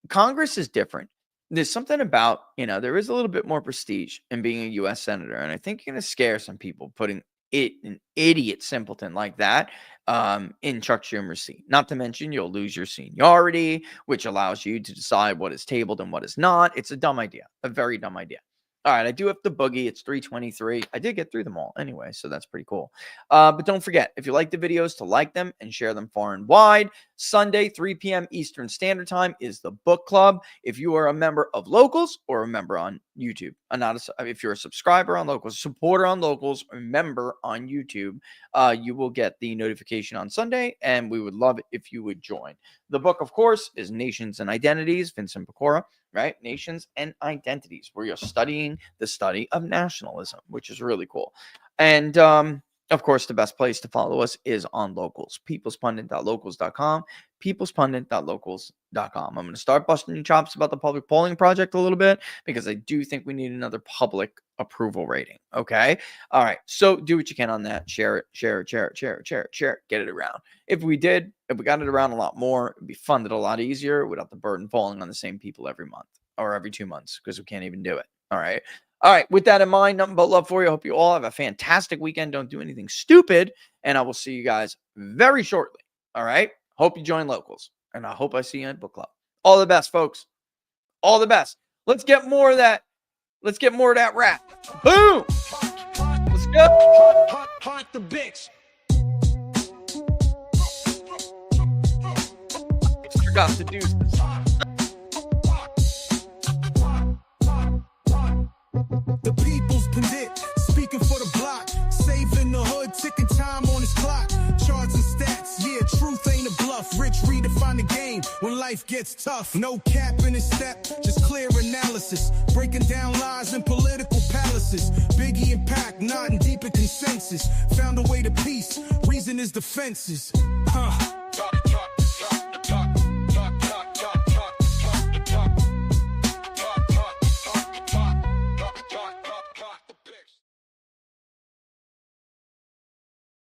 Congress is different. There's something about, there is a little bit more prestige in being a U.S. senator. And I think you're going to scare some people putting an idiot simpleton like that in Chuck Schumer's seat. Not to mention you'll lose your seniority, which allows you to decide what is tabled and what is not. It's a dumb idea, a very dumb idea. All right, I do have to boogie. It's 3:23. I did get through them all anyway, so that's pretty cool. But don't forget, if you like the videos, to like them and share them far and wide. Sunday, 3 p.m. Eastern Standard Time is the book club. If you are a member of Locals or a member on YouTube, if you're a subscriber on Locals, supporter on Locals, or member on YouTube, you will get the notification on Sunday, and we would love it if you would join. The book, of course, is Nations and Identities, Vincent Pecora, right? Nations and Identities, where you're studying the study of nationalism, which is really cool. And, of course, the best place to follow us is on Locals, peoplespundit.locals.com, peoplespundit.locals.com. I'm going to start busting your chops about the public polling project a little bit, because I do think we need another public approval rating. Okay. All right. So do what you can on that. Share it, get it around. If we got it around a lot more, it'd be funded a lot easier without the burden falling on the same people every month or every 2 months, because we can't even do it. All right. All right. With that in mind, nothing but love for you. I hope you all have a fantastic weekend. Don't do anything stupid. And I will see you guys very shortly. All right. Hope you join Locals. And I hope I see you at book club. All the best, folks. All the best. Let's get more of that. Let's get more of that rap. Boom. Let's go. Heart the bitch. Forgot to do this. The people's Pundit, speaking for the block, saving the hood, ticking time on his clock, charts and stats, yeah, truth ain't a bluff, rich redefine. find the game when life gets tough. No cap in his step, just clear analysis. Breaking down lies in political palaces. Biggie and Pac nodding deep in consensus. Found a way to peace, reason is defenses.